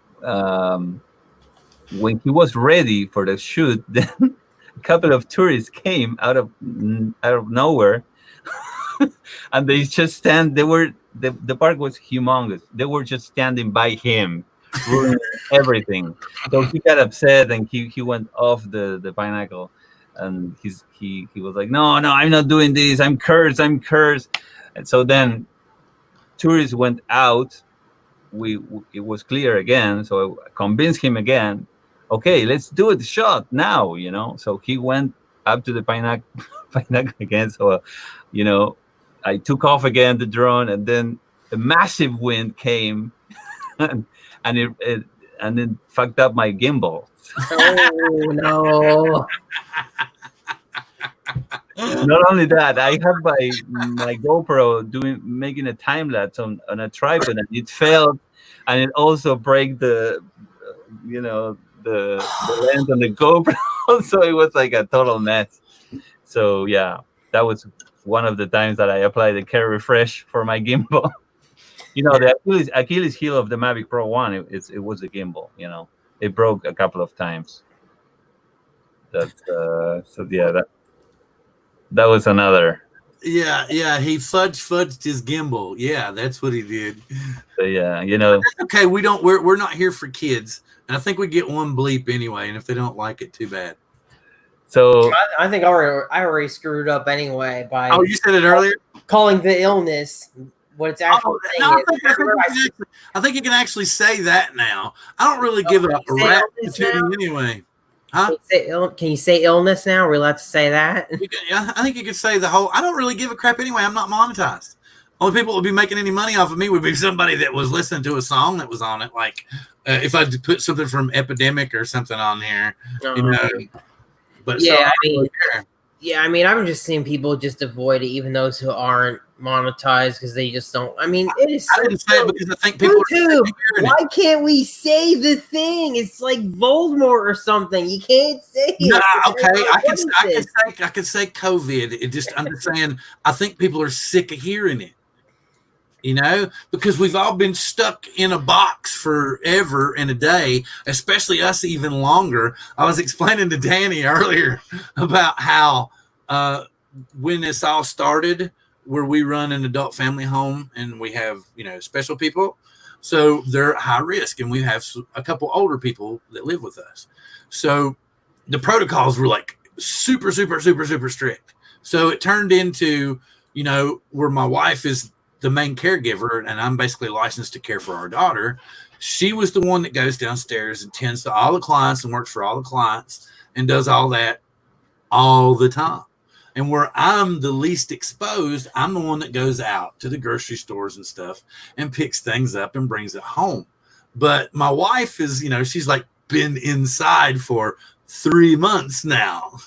when he was ready for the shoot, then a couple of tourists came out of nowhere. And they just stand. The park was humongous. They were just standing by him, ruining everything. So he got upset and he went off the pineapple, and he was like, no, I'm not doing this. I'm cursed. And so then tourists went out. It was clear again. So I convinced him again. Okay, let's do it. Shot now. So he went up to the pineapple again. So, I took off again the drone, and then a massive wind came, and it fucked up my gimbal. Oh no! Not only that, I had my GoPro making a time lapse on a tripod, and it failed, and it also break the lens on the GoPro. So it was like a total mess. So yeah, that was one of the times that I applied the care refresh for my gimbal. The Achilles heel of the Mavic Pro 1, it was the gimbal. It broke a couple of times. That was another. Yeah, he fudged his gimbal. Yeah, that's what he did. So yeah, okay, we're not here for kids, and I think we get one bleep anyway, and if they don't like it, too bad. So I think I already screwed up anyway by. Oh, you said it earlier. Calling the illness what it's actually saying. I think you can actually say that now. I don't really give a rat anyway. Huh? Can you say illness now? Are we allowed to say that? I think you could say the whole. I don't really give a crap anyway. I'm not monetized. Only people that would be making any money off of me would be somebody that was listening to a song that was on it. Like if I put something from Epidemic or something on here, But yeah, I mean, I'm just seeing people just avoid it, even those who aren't monetized, because they just don't. I mean, it is. I didn't say it because I think people YouTube. Why can't we say the thing? It's like Voldemort or something. You can't say it. No, okay. I can say COVID. I'm just saying. I think people are sick of hearing it. Because we've all been stuck in a box forever and a day, especially us even longer. I was explaining to Dany earlier about how when this all started, where we run an adult family home and we have, special people. So they're high risk, and we have a couple older people that live with us. So the protocols were like super, super, super, super strict. So it turned into, where my wife is the main caregiver, and I'm basically licensed to care for our daughter. She was the one that goes downstairs and tends to all the clients and works for all the clients and does all that all the time. And where I'm the least exposed, I'm the one that goes out to the grocery stores and stuff and picks things up and brings it home. But my wife is, she's like been inside for 3 months now,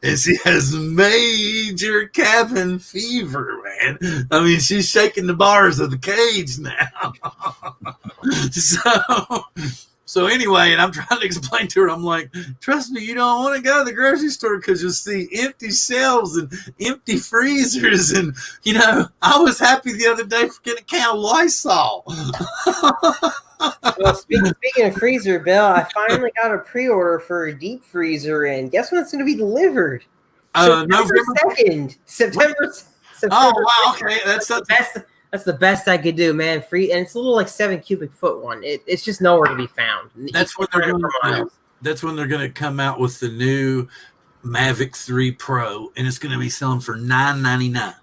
and she has major cabin fever, man. I mean, she's shaking the bars of the cage now. So anyway, and I'm trying to explain to her, I'm like, trust me, you don't want to go to the grocery store because you'll see empty shelves and empty freezers. And, I was happy the other day for getting a can of Lysol. Well, speaking of freezer, Bill, I finally got a pre-order for a deep freezer, and guess when it's going to be delivered? November 2nd. September. Oh, wow, okay. That's the best I could do, man. Free, and it's a little like 7 cubic foot one. It's just nowhere to be found. That's when they're going to come out with the new Mavic 3 Pro, and it's going to be selling for $9.99.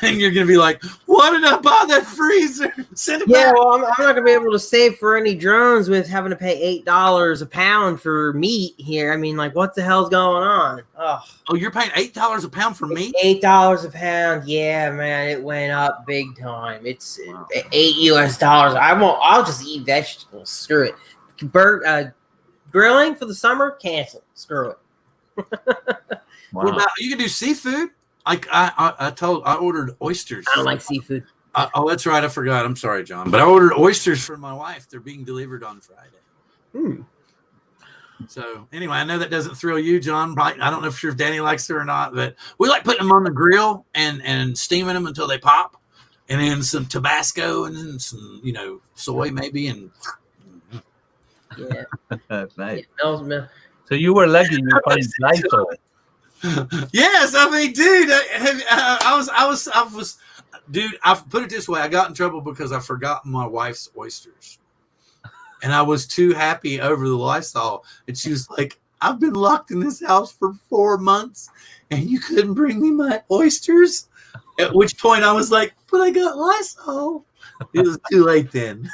And you're going to be like, why did I buy that freezer? Send it back. Well, I'm not going to be able to save for any drones with having to pay $8 a pound for meat here. I mean, like, what the hell's going on? Oh, you're paying $8 a pound for meat? $8 a pound. Yeah, man, it went up big time. It's $8 US. I'll just eat vegetables. Screw it. Grilling for the summer? Cancel. Screw it. Wow. What about, you can do seafood? I ordered oysters. I don't like seafood. That's right. I forgot. I'm sorry, John. But I ordered oysters for my wife. They're being delivered on Friday. So anyway, I know that doesn't thrill you, John. Probably, I don't know if Dany likes it or not, but we like putting them on the grill and steaming them until they pop, and then some Tabasco and then some, soy maybe. And yeah, that's nice. Yeah, so you were lucky you found Lysol. Yes, I mean, dude, I put it this way. I got in trouble because I forgot my wife's oysters. and I was too happy over the Lysol. And she was like, I've been locked in this house for 4 months and you couldn't bring me my oysters? At which point I was like, but I got Lysol. It was too late then.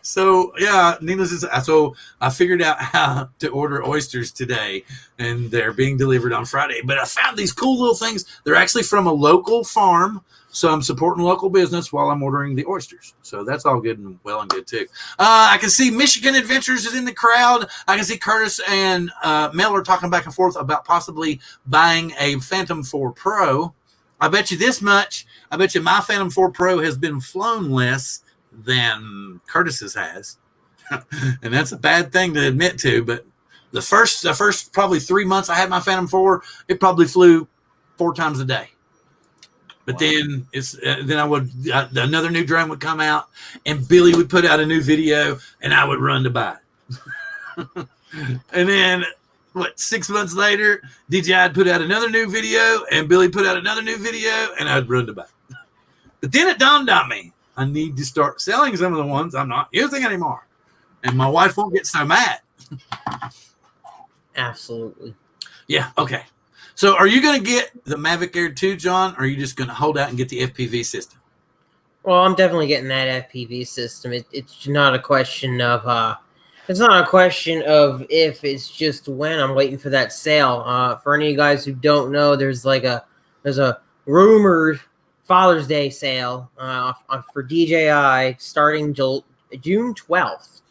So yeah, needless to say, so I figured out how to order oysters today, and they're being delivered on Friday. But I found these cool little things. They're actually from a local farm, so I'm supporting local business while I'm ordering the oysters. So that's all good and well and good too. I can see Michigan Adventures is in the crowd. I can see Curtis and Mel are talking back and forth about possibly buying a Phantom 4 Pro. I bet you this much. I bet you my Phantom 4 Pro has been flown less than Curtis's has. And that's a bad thing to admit to, but the first probably 3 months I had my Phantom 4, it probably flew 4 times a day. But then then I would another new drone would come out, and Billy would put out a new video, and I would run to buy it. And then 6 months later, DJI would put out another new video, and Billy put out another new video, and I'd run to buy it. But then it dawned on me, I need to start selling some of the ones I'm not using anymore, and my wife won't get so mad. Absolutely. Yeah. Okay. So are you going to get the Mavic Air 2, John, or are you just going to hold out and get the FPV system? Well, I'm definitely getting that FPV system. It's not a question of it's not a question of if, it's just when. I'm waiting for that sale. For any of you guys who don't know, there's a rumored Father's Day sale for DJI starting June 12th.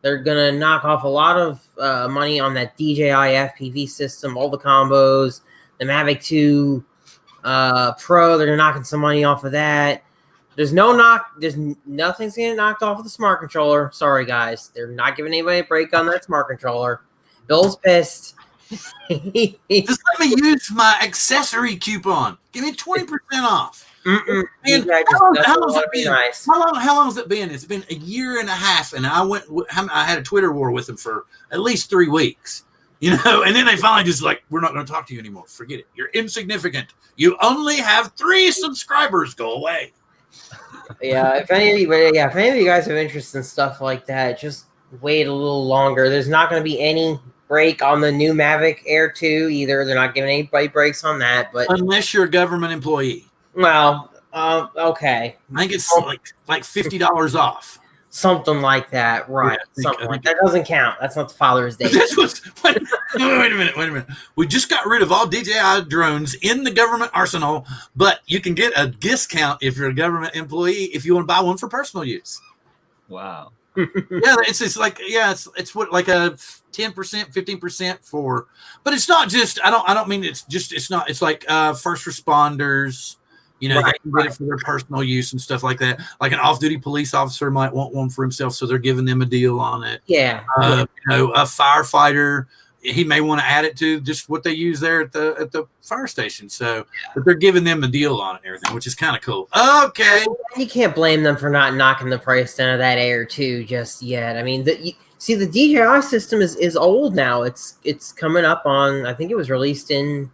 They're going to knock off a lot of money on that DJI FPV system, all the combos, the Mavic 2 Pro. They're knocking some money off of that. There's nothing's getting knocked off of the smart controller. Sorry, guys. They're not giving anybody a break on that smart controller. Bill's pissed. Just let me use my accessory coupon. Give me 20% off. Man, how long has it been? It's been a year and a half, and I had a Twitter war with them for at least 3 weeks. And then they finally just like, we're not going to talk to you anymore. Forget it. You're insignificant. You only have 3 subscribers. Go away. Yeah, if any of you guys have interest in stuff like that, just wait a little longer. There's not going to be any break on the new Mavic Air 2 either. They're not giving anybody breaks on that, but unless you're a government employee. Well, okay. I think it's like $50 off. Something like that, right? Yeah, that doesn't count. That's not the Father's Day. Wait a minute. We just got rid of all DJI drones in the government arsenal, but you can get a discount if you're a government employee if you want to buy one for personal use. Wow. Yeah, it's what, like a 10%, 15% for, but it's not just. I don't mean it's not. It's like first responders. They can get it for their personal use and stuff like that. Like an off-duty police officer might want one for himself, so they're giving them a deal on it. Yeah. A firefighter, he may want to add it to just what they use there at the fire station. So, but they're giving them a deal on it and everything, which is kind of cool. Okay. You can't blame them for not knocking the price down of that Air 2 just yet. I mean, the DJI system is old now. It's coming up on, I think it was released in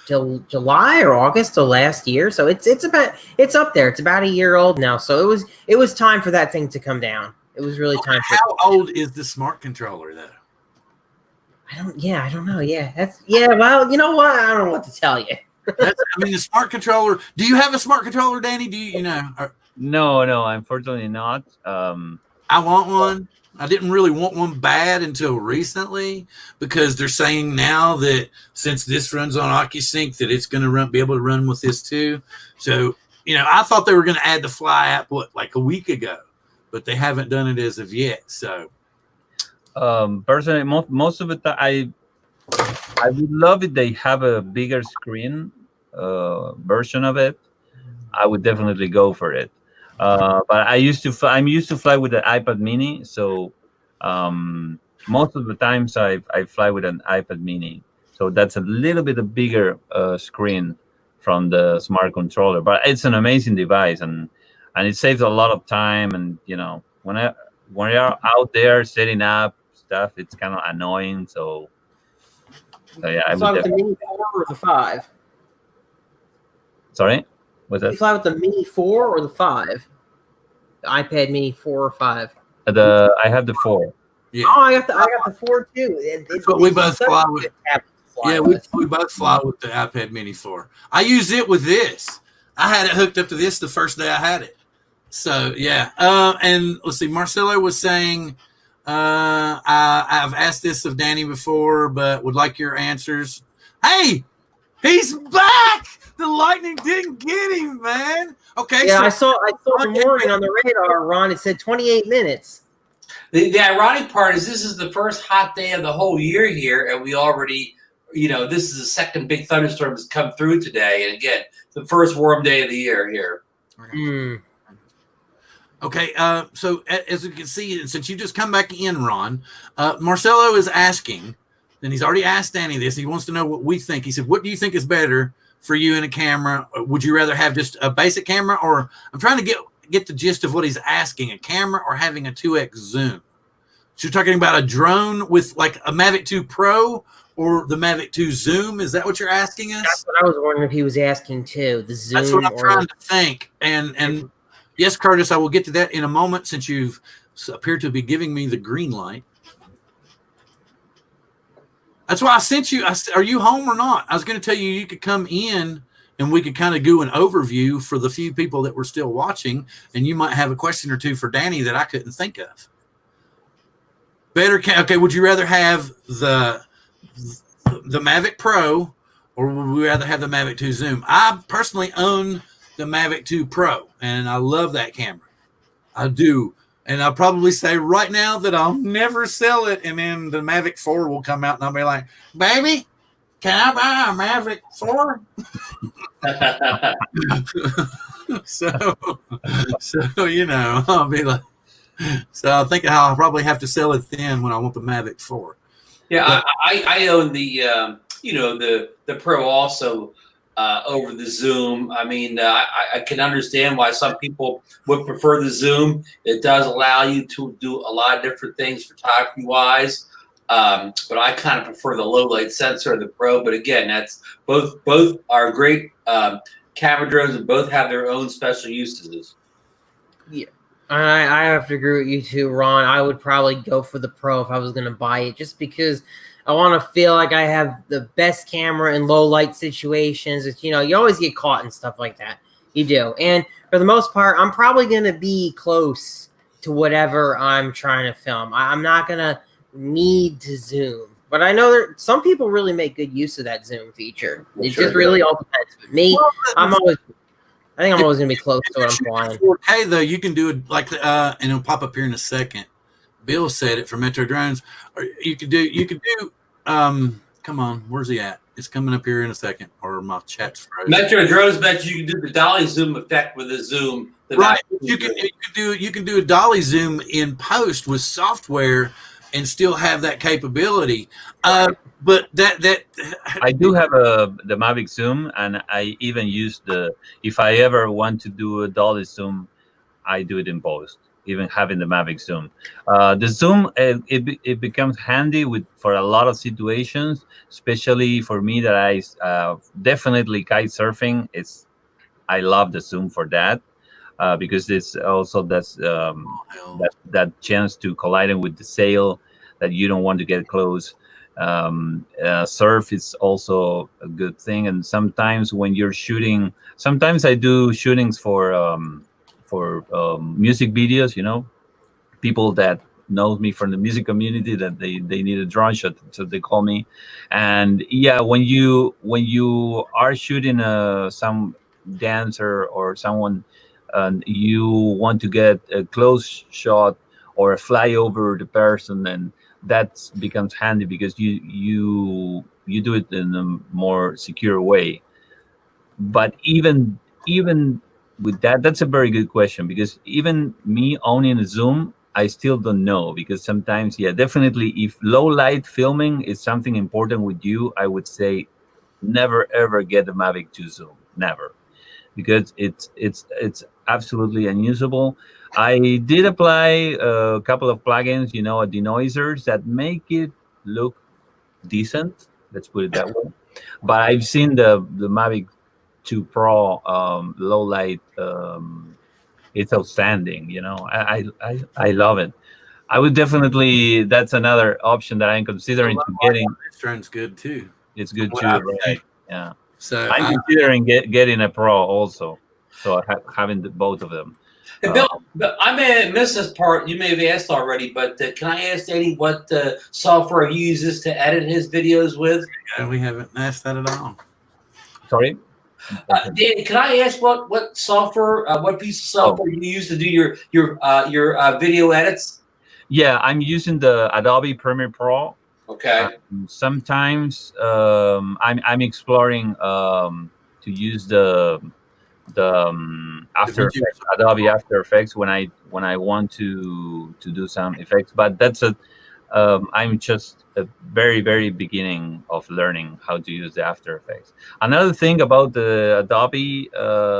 July or August of last year, so it's up there. It's about a year old now, so it was time for that thing to come down. It was really time. How old is the smart controller though? I don't know. Well, you know what? I don't know what to tell you. The smart controller. Do you have a smart controller, Danny? Do you know? No, unfortunately not. I want one. I didn't really want one bad until recently, because they're saying now that since this runs on OcuSync that it's going to be able to run with this too. So, I thought they were going to add the Fly app like a week ago, but they haven't done it as of yet. So, personally, most of it, I would love if they have a bigger screen version of it. I would definitely go for it. But I'm used to fly with the iPad Mini, so most of the times I fly with an iPad Mini, so that's a little bit a bigger screen from the smart controller. But it's an amazing device, and it saves a lot of time. And when you're out there setting up stuff, it's kind of annoying. So yeah, I would. The Mini 4 or the 5? Sorry. What's that? You fly with the Mini 4 or the 5? iPad Mini 4 or 5? I have the 4. Yeah, Oh, I got the 4 too. that's what we both such fly a with. good tablet to fly Yeah, with. we both fly with the iPad Mini 4. I use it with this. I had it hooked up to this the first day I had it. So yeah, and let's see. Marcelo was saying, I've asked this of Dany before, but would like your answers. Hey, he's back. The lightning didn't get him, man. Okay, Yeah, so I saw the warning on the radar, Ron. It said 28 minutes. The ironic part is this is the first hot day of the whole year here, and we already, this is the second big thunderstorm that's come through today. And again, the first warm day of the year here. Mm. Okay, so as you can see, since you just come back in, Ron, Marcelo is asking, and he's already asked Dany this. He wants to know what we think. He said, "What do you think is better for you in a camera? Would you rather have just a basic camera, or I'm trying to get the gist of what he's asking: a camera or having a 2x zoom?" So you're talking about a drone with like a Mavic 2 Pro or the Mavic 2 Zoom? Is that what you're asking us? That's what I was wondering if he was asking too. The Zoom. That's what I'm trying to think. And yes, Curtis, I will get to that in a moment since you've appeared to be giving me the green light. That's why I sent you. Are you home or not? I was going to tell you could come in and we could kind of do an overview for the few people that were still watching, and you might have a question or two for Dany that I couldn't think of. Okay, would you rather have the Mavic Pro or would we rather have the Mavic 2 Zoom? I personally own the Mavic 2 Pro, and I love that camera. I do. And I'll probably say right now that I'll never sell it, and then the Mavic 4 will come out, and I'll be like, "Baby, can I buy a Mavic 4?" so, I'll be like, so I think I'll probably have to sell it then when I want the Mavic 4. Yeah, I own the the Pro also over the Zoom. I mean, I can understand why some people would prefer the Zoom. It does allow you to do a lot of different things photography wise. But I kind of prefer the low light sensor of the Pro. But again, that's both are great camera drones, and both have their own special uses. Yeah. I have to agree with you too, Ron. I would probably go for the Pro if I was going to buy it, just because I want to feel like I have the best camera in low light situations. It's, you always get caught and stuff like that. You do. And for the most part, I'm probably going to be close to whatever I'm trying to film. I'm not going to need to zoom. But I know some people really make good use of that zoom feature. It just really all depends. But me, I think I'm always going to be close to what I'm flying. 4K though, you can do it like and it'll pop up here in a second. Bill said it for Metro Drones. Or you could do come on, where's he at? It's coming up here in a second, or my chat's frozen. Metro Drones bet you can do the dolly zoom effect with the Zoom. Right. You can do a dolly zoom in post with software and still have that capability. But that I do have the Mavic Zoom, and I even use if I ever want to do a dolly zoom, I do it in post, even having the Mavic Zoom. The Zoom, it becomes handy for a lot of situations, especially for me that I definitely kite surfing. I love the Zoom for that. Because it's also that chance to colliding with the sail that you don't want to get close. Surf is also a good thing, and sometimes when you're shooting, sometimes I do shootings for music videos. People that knows me from the music community that they need a drone shot, so they call me. And yeah, when you are shooting some dancer or someone, and you want to get a close shot or a fly over the person, and that becomes handy because you do it in a more secure way. But even with that, that's a very good question, because even me owning a Zoom, I still don't know, because sometimes, yeah, definitely if low light filming is something important with you, I would say never ever get the Mavic 2 Zoom, never, because it's absolutely unusable. I did apply a couple of plugins, denoisers that make it look decent. Let's put it that way. But I've seen the Mavic 2 Pro low light it's outstanding. I love it. I would definitely. That's another option that I'm considering to getting. This drone's good too. It's good What too, I've right? seen. Yeah. So I'm considering getting a Pro also. So having both of them. Hey, Bill, I may have missed this part. You may have asked already, but can I ask Danny what software he uses to edit his videos with? we haven't asked that at all. Sorry. Danny, can I ask what software, what piece of software you use to do your video edits? Yeah, I'm using the Adobe Premiere Pro. Okay. Sometimes I'm exploring to use the After Effects, Adobe After Effects when I want to do some effects, but that's I'm just a very, very beginning of learning how to use the After Effects. Another thing about the Adobe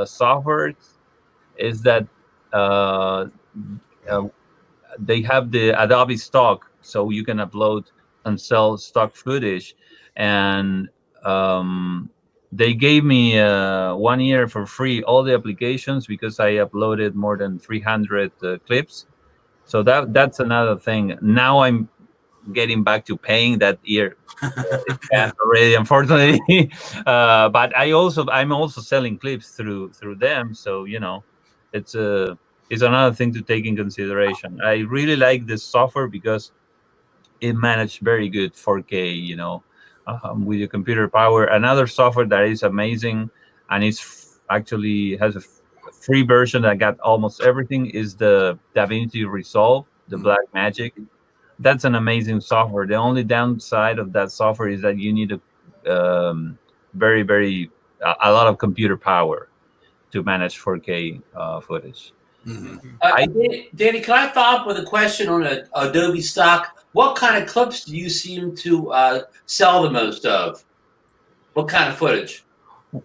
software is that they have the Adobe stock, so you can upload and sell stock footage. And they gave me 1 year for free, all the applications, because I uploaded more than 300 clips. So that's another thing. Now I'm getting back to paying that year. It passed already, unfortunately. But I'm also selling clips through them. So it's another thing to take in consideration. I really like this software because it managed very good 4K. With your computer power. Another software that is amazing and actually has a free version that got almost everything is the DaVinci Resolve, the Black Magic. That's an amazing software. The only downside of that software is that you need a very, very a lot of computer power to manage 4K footage. Danny, can I follow up with a question on Adobe stock? What kind of clips do you seem to sell the most of? What kind of footage?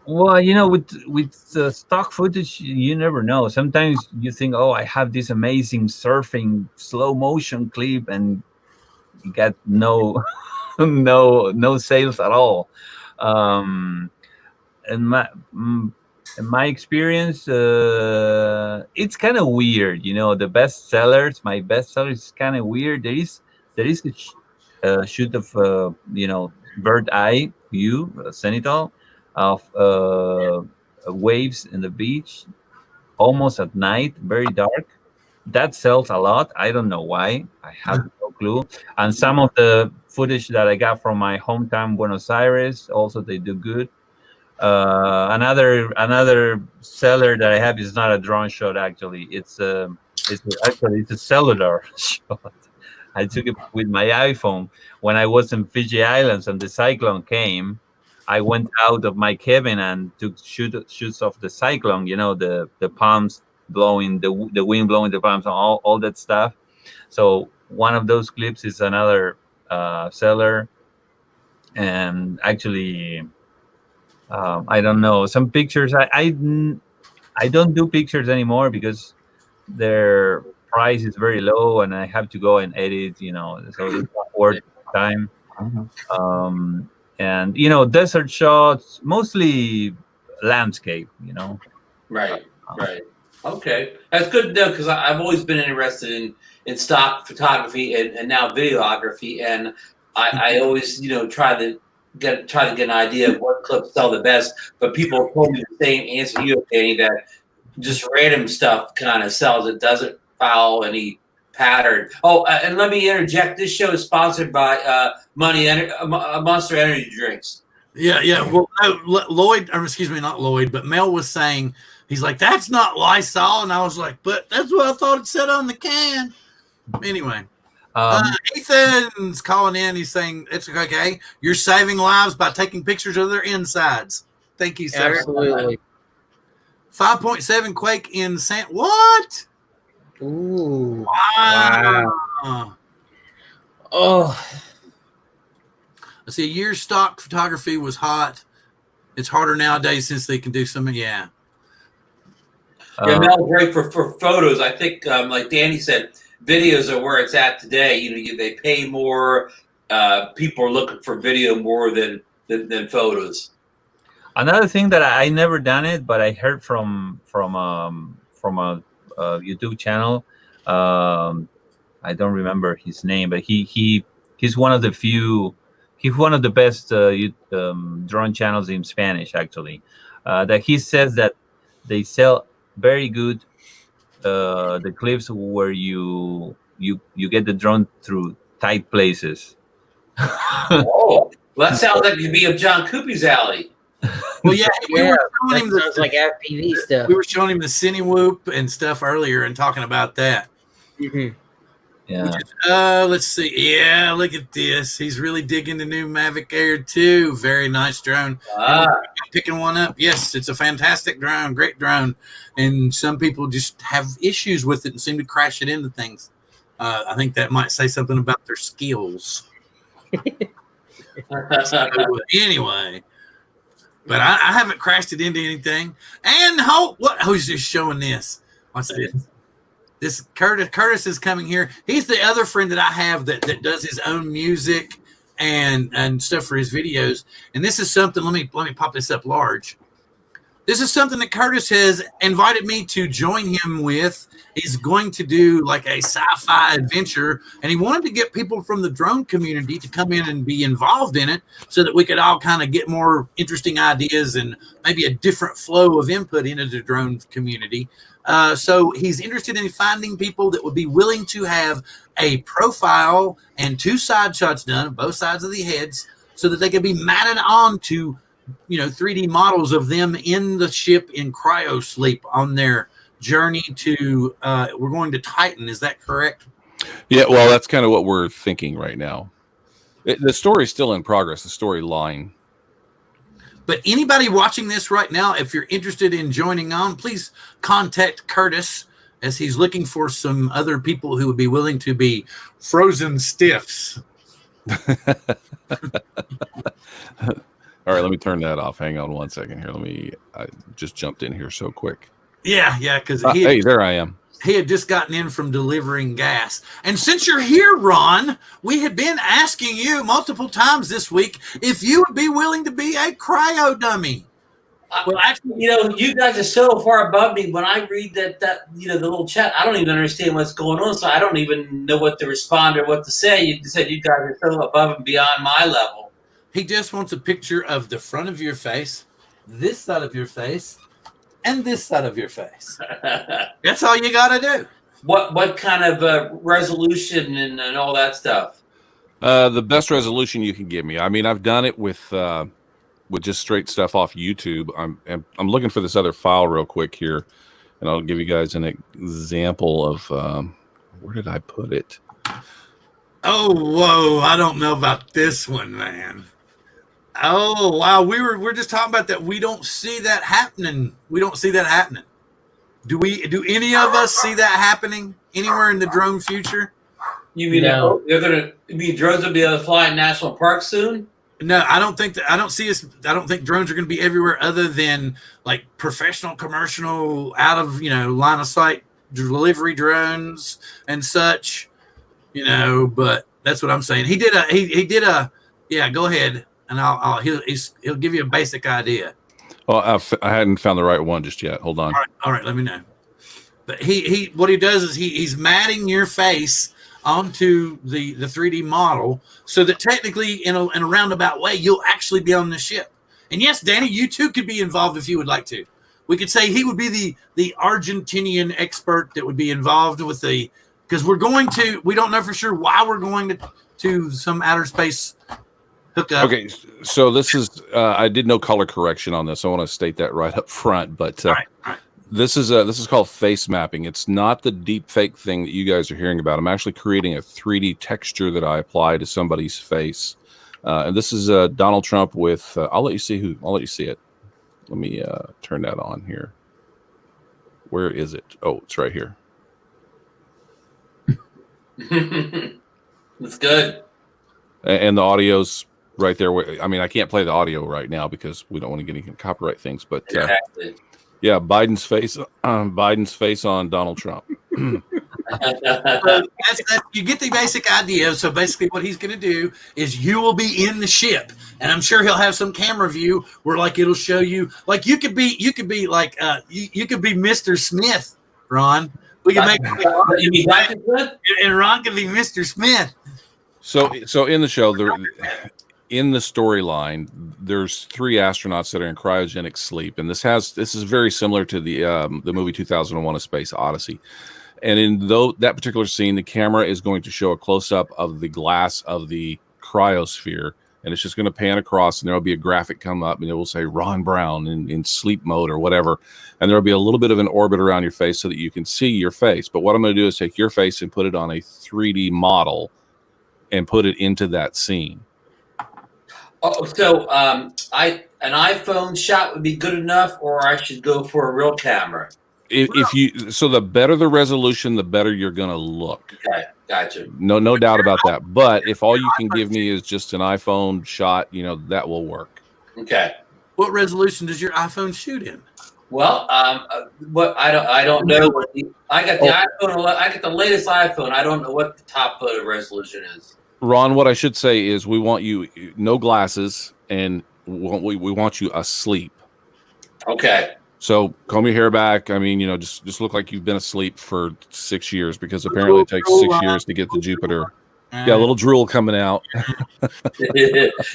Well, with stock footage, you never know. Sometimes you think, "Oh, I have this amazing surfing slow motion clip," and you get no no sales at all. In my experience, it's kind of weird. The best sellers, my best sellers, is kind of weird. There is a shoot of bird eye view, zenithal of waves in the beach, almost at night, very dark. That sells a lot. I don't know why. I have no clue. And some of the footage that I got from my hometown, Buenos Aires, also they do good. Another seller that I have is not a drone shot. Actually, it's a cellular shot. I took it with my iPhone when I was in Fiji Islands and the cyclone came. I went out of my cabin and took shoots of the cyclone. The palms blowing, the wind blowing the palms, and all that stuff. So one of those clips is another seller, and actually, I don't know, some pictures. I don't do pictures anymore because their price is very low, and I have to go and edit. So it's not worth time. And desert shots, mostly landscape. Right. Okay, that's good to know because I've always been interested in stock photography and now videography, and I always try to get an idea of what clips sell the best. But people told me the same answer you have, Danny, that just random stuff kind of sells. It doesn't follow any pattern. Oh, and let me interject. This show is sponsored by Monster Energy drinks. Yeah. Well, no, Lloyd, or excuse me, not Lloyd, but Mel was saying, he's like, that's not Lysol. And I was like, but that's what I thought it said on the can. Anyway, Ethan's calling in. He's saying, it's okay. You're saving lives by taking pictures of their insides. Thank you, sir. Absolutely. 5.7 quake in what? Ooh. Wow. Oh. Let's see, a year's stock photography was hot. It's harder nowadays since they can do something. Yeah. Yeah, Mel's great for photos. I think, like Danny said, videos are where it's at today. They pay more. People are looking for video more than photos. Another thing that I never done it, but I heard from a YouTube channel. I don't remember his name, but he's one of the few. He's one of the best drone channels in Spanish, actually. That he says that they sell very good the clips where you get the drone through tight places. Oh, well, that sounds like it'd be up John Cuppi's alley. Well, yeah, we were showing him sounds like FPV stuff. We were showing him the Cine Whoop and stuff earlier and talking about that. Mm-hmm. Yeah. Let's see. Yeah, look at this. He's really digging the new Mavic Air 2. Very nice drone. Picking one up. Yes, it's a fantastic drone. Great drone. And some people just have issues with it and seem to crash it into things. I think that might say something about their skills. Anyway. But I haven't crashed it into anything. And who's just showing this? What's this? This Curtis is coming here. He's the other friend that I have that does his own music and stuff for his videos. And this is something. Let me pop this up large. This is something that Curtis has invited me to join him with. He's going to do like a sci-fi adventure, and he wanted to get people from the drone community to come in and be involved in it so that we could all kind of get more interesting ideas and maybe a different flow of input into the drone community. So he's interested in finding people that would be willing to have a profile and 2 side shots done of both sides of the heads so that they could be mounted on to 3D models of them in the ship in cryo sleep on their journey to we're going to Titan. Is that correct? Yeah, well, that's kind of what we're thinking right now. The story's still in progress, the storyline. But anybody watching this right now, if you're interested in joining on, please contact Curtis as he's looking for some other people who would be willing to be frozen stiffs. All right, let me turn that off. Hang on one second here. I just jumped in here so quick. Yeah, because hey, there I am. He had just gotten in from delivering gas. And since you're here, Ron, we had been asking you multiple times this week if you would be willing to be a cryo dummy. Well, actually, you guys are so far above me. When I read that the little chat, I don't even understand what's going on. So I don't even know what to respond or what to say. You said you guys are so above and beyond my level. He just wants a picture of the front of your face, this side of your face, and this side of your face. That's all you got to do. What kind of resolution and all that stuff? The best resolution you can give me. I mean, I've done it with just straight stuff off YouTube. I'm looking for this other file real quick here, and I'll give you guys an example of where did I put it? Oh, whoa! I don't know about this one, man. Oh, wow! We're just talking about that. We don't see that happening. Do any of us see that happening anywhere in the drone future? You mean drones will be able to fly in national parks soon? No, I don't think that. I don't think drones are going to be everywhere other than like professional, commercial, out of line of sight delivery drones and such. But that's what I'm saying. He did a. Yeah, go ahead, and he'll give you a basic idea. Well, I hadn't found the right one just yet. Hold on. All right. Let me know. But what he does is he's matting your face onto the 3D model so that technically in a roundabout way you'll actually be on the ship. And yes, Danny, you too could be involved if you would like to. We could say he would be the Argentinian expert that would be involved with because we don't know for sure why we're going to some outer space hookup. Okay, so this is I did no color correction on this. I want to state that right up front, but all right. This is called face mapping. It's not the deep fake thing that you guys are hearing about. I'm actually creating a 3D texture that I apply to somebody's face, and this is Donald Trump with. I'll let you see it. Let me turn that on here. Where is it? Oh, it's right here. That's good. And the audio's right there. I mean, I can't play the audio right now because we don't want to get any copyright things. But exactly. Yeah, Biden's face on Donald Trump. That's you get the basic idea. So basically, what he's going to do is you will be in the ship, and I'm sure he'll have some camera view where like it'll show you like you could be like you could be Mr. Smith Ron. We can make You mean Dr. Smith? and Ron can be Mr. Smith. So in the show, in the storyline, there's 3 astronauts that are in cryogenic sleep, and this is very similar to the movie 2001: A Space Odyssey. And in that particular scene, the camera is going to show a close up of the glass of the cryosphere, and it's just going to pan across, and there will be a graphic come up, and it will say Ron Brown in sleep mode or whatever, and there will be a little bit of an orbit around your face so that you can see your face. But what I'm going to do is take your face and put it on a 3D model and put it into that scene. Oh, so an iPhone shot would be good enough, or I should go for a real camera? So the better the resolution, the better you're going to look. Okay, gotcha. No doubt about that. But if all you can give me is just an iPhone shot, that will work. Okay. What resolution does your iPhone shoot in? Well, what I don't know. I got the iPhone. I got the latest iPhone. I don't know what the top photo resolution is. Ron, what I should say is we want you no glasses, and we want you asleep. Okay. So comb your hair back. I mean, just look like you've been asleep for 6 years, because apparently it takes 6 years to get to Jupiter. Yeah, a little drool coming out.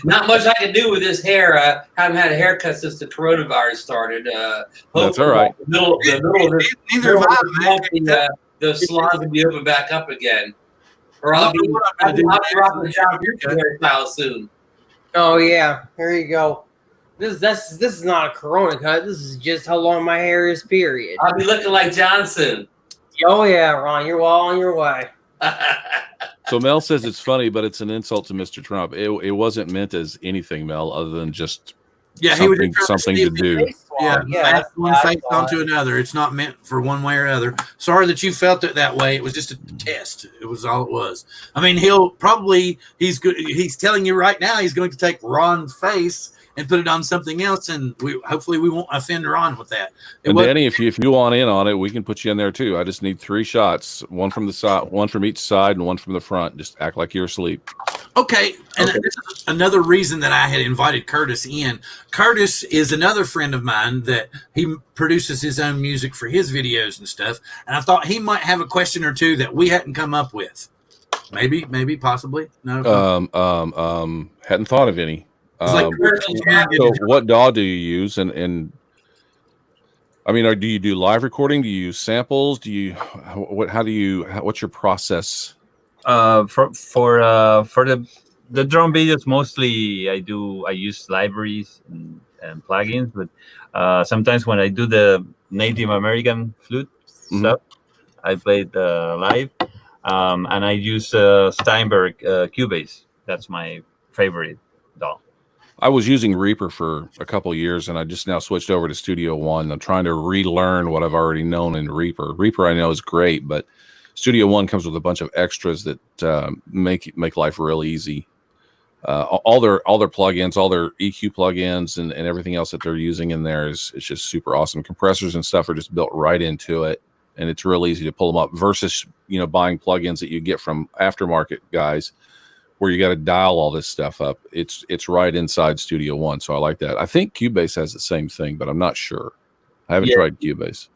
Not much I can do with this hair. I haven't had a haircut since the coronavirus started. That's all right. The middle of the salons will be open back up again. Or I'll be rocking the John Buchanan hairstyle soon. Oh yeah, here you go. This is not a Corona cut. This is just how long my hair is. Period. I'll be looking like Johnson. Oh yeah, Ron, you're well on your way. So Mel says it's funny, but it's an insult to Mr. Trump. It wasn't meant as anything, Mel, other than just something to do. Yeah, one face onto another. It's not meant for one way or other. Sorry that you felt it that way. It was just a test. It was all it was. I mean, he's good. He's telling you right now he's going to take Ron's face and put it on something else, and hopefully we won't offend Ron with that. Danny, if you want in on it, we can put you in there too. I just need 3 shots, one from the side, one from each side, and one from the front. Just act like you're asleep. Okay, and this is another reason that I had invited Curtis in. Curtis is another friend of mine that he produces his own music for his videos and stuff, and I thought he might have a question or two that we hadn't come up with. Maybe, possibly. No. Hadn't thought of any. So what DAW do you use? And I mean, do you do live recording? Do you use samples? What's your process? For the drum videos, mostly I use libraries and plugins, but sometimes when I do the Native American flute stuff, I play it live, and I use Steinberg Cubase. That's my favorite DAW. I was using Reaper for a couple of years, and I just now switched over to Studio One. I'm trying to relearn what I've already known in Reaper. Reaper I know is great, but Studio One comes with a bunch of extras that make life real easy. All their plugins, all their EQ plugins, and everything else that they're using in there is just super awesome. Compressors and stuff are just built right into it, and it's real easy to pull them up. Versus buying plugins that you get from aftermarket guys, where you got to dial all this stuff up. It's right inside Studio One, so I like that. I think Cubase has the same thing, but I'm not sure. I haven't tried Cubase.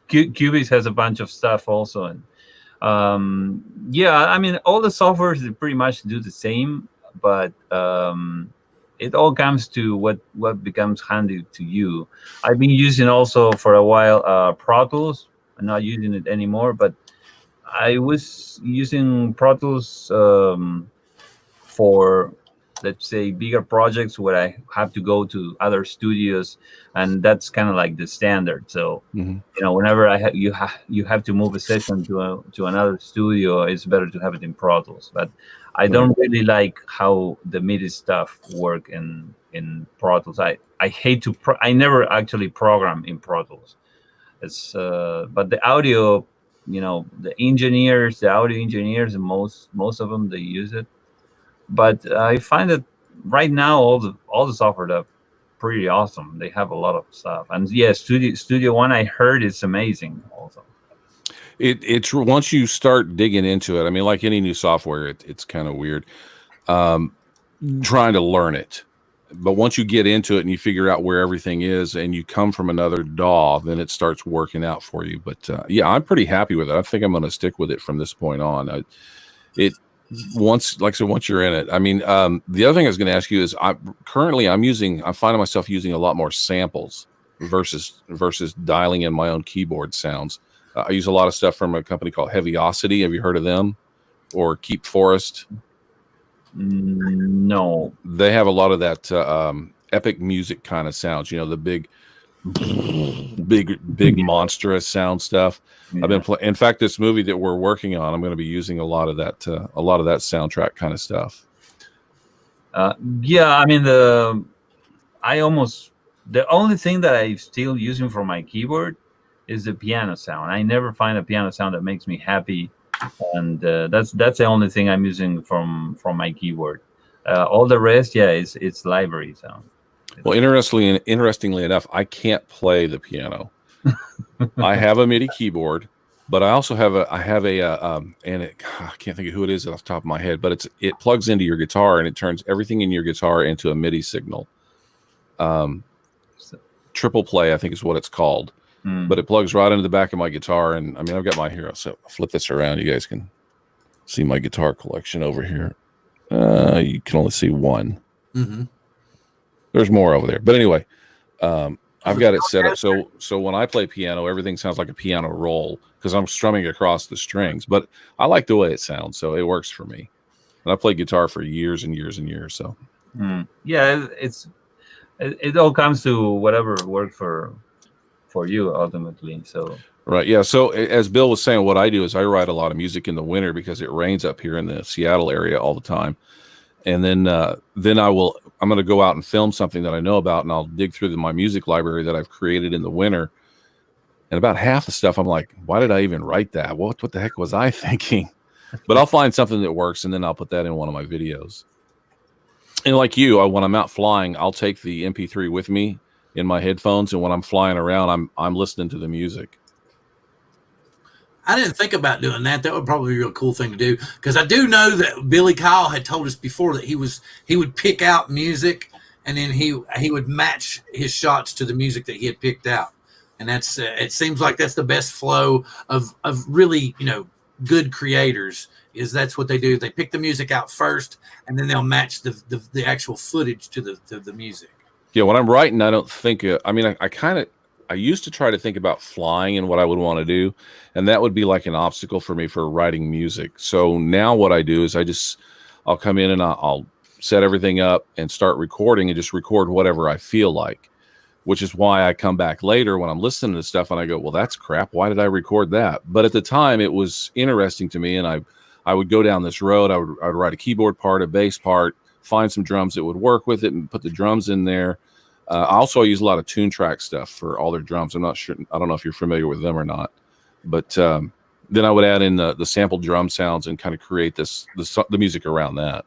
Cubase has a bunch of stuff also, and I mean, all the softwares pretty much do the same, but it all comes to what becomes handy to you. I've been using also for a while Pro Tools. I'm not using it anymore, but I was using Pro Tools for, let's say, bigger projects where I have to go to other studios, and that's kind of like the standard. So whenever you have to move a session to another studio, it's better to have it in Pro Tools. But I don't really like how the MIDI stuff work in Pro Tools. I hate to I never actually program in Pro Tools. It's but the audio, the audio engineers, and most of them, they use it. But I find that right now all the software are pretty awesome. They have a lot of stuff, and Studio One, I heard it's amazing also. It's once you start digging into it. I mean, like any new software, it's kind of weird trying to learn it. but once you get into it and you figure out where everything is and you come from another DAW, then it starts working out for you. But yeah, I'm pretty happy with it. I think I'm going to stick with it from this point on. Once you're in it, I mean, the other thing I was going to ask you is I'm finding myself using a lot more samples versus dialing in my own keyboard sounds. I use a lot of stuff from a company called Heavyosity. Have you heard of them? Or Keep Forest? No. They have a lot of that epic music kind of sounds, you know, the big monstrous sound stuff. Yeah. I've been in fact, this movie that we're working on, I'm going to be using a lot of that soundtrack kind of stuff. Yeah, I mean, the only thing that I'm still using for my keyboard is the piano sound. I never find a piano sound that makes me happy, and that's the only thing I'm using from my keyboard. All the rest, yeah, it's library sound. Well, interestingly enough, I can't play the piano. I have a MIDI keyboard, but I also have I can't think of who it is off the top of my head, but it plugs into your guitar and it turns everything in your guitar into a MIDI signal. Triple play, I think is what it's called. But it plugs right into the back of my guitar, and I mean, I've got my here. So I'll flip this around. You guys can see my guitar collection over here. You can only see one. Mm-hmm. There's more over there, but anyway, I've got it set up so when I play piano, everything sounds like a piano roll because I'm strumming across the strings. But I like the way it sounds, so it works for me. And I played guitar for years and years and years. So yeah, it all comes to whatever worked for you ultimately. So right, yeah. So as Bill was saying, what I do is I write a lot of music in the winter because it rains up here in the Seattle area all the time. And then I'm going to go out and film something that I know about, and I'll dig through my music library that I've created in the winter. And about half the stuff, I'm like, why did I even write that? What the heck was I thinking? But I'll find something that works, and then I'll put that in one of my videos. And like you, when I'm out flying, I'll take the MP3 with me in my headphones, and when I'm flying around, I'm listening to the music. I didn't think about doing that. That would probably be a real cool thing to do, because I do know that Billy Kyle had told us before that he would pick out music, and then he would match his shots to the music that he had picked out, and that's it seems like that's the best flow of really, you know, good creators. Is that's what they do. They pick the music out first, and then they'll match the actual footage to the music. Yeah, when I'm writing, I don't think. I used to try to think about flying and what I would want to do, and that would be like an obstacle for me for writing music. So now what I do is I'll come in and I'll set everything up and start recording and just record whatever I feel like, which is why I come back later when I'm listening to stuff and I go, well, that's crap. Why did I record that? But at the time it was interesting to me, and I would go down this road. I would write a keyboard part, a bass part, find some drums that would work with it and put the drums in there. Also, I use a lot of Tune Track stuff for all their drums. I'm not sure. I don't know if you're familiar with them or not. But then I would add in the sampled drum sounds and kind of create the music around that.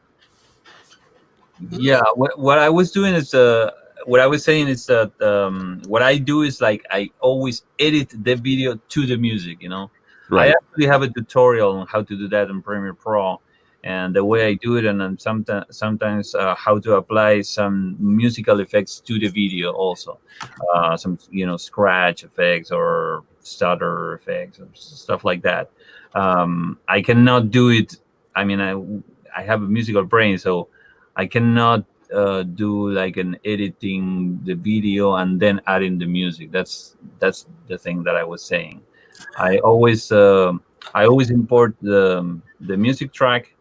Yeah, what I was doing is what I was saying is that what I do is like I always edit the video to the music. You know, right. I actually have a tutorial on how to do that in Premiere Pro. And the way I do it, and then sometimes how to apply some musical effects to the video also, some scratch effects or stutter effects or stuff like that. I cannot do it. I mean, I have a musical brain, so I cannot do like an editing the video and then adding the music. That's the thing that I was saying. I always import the music track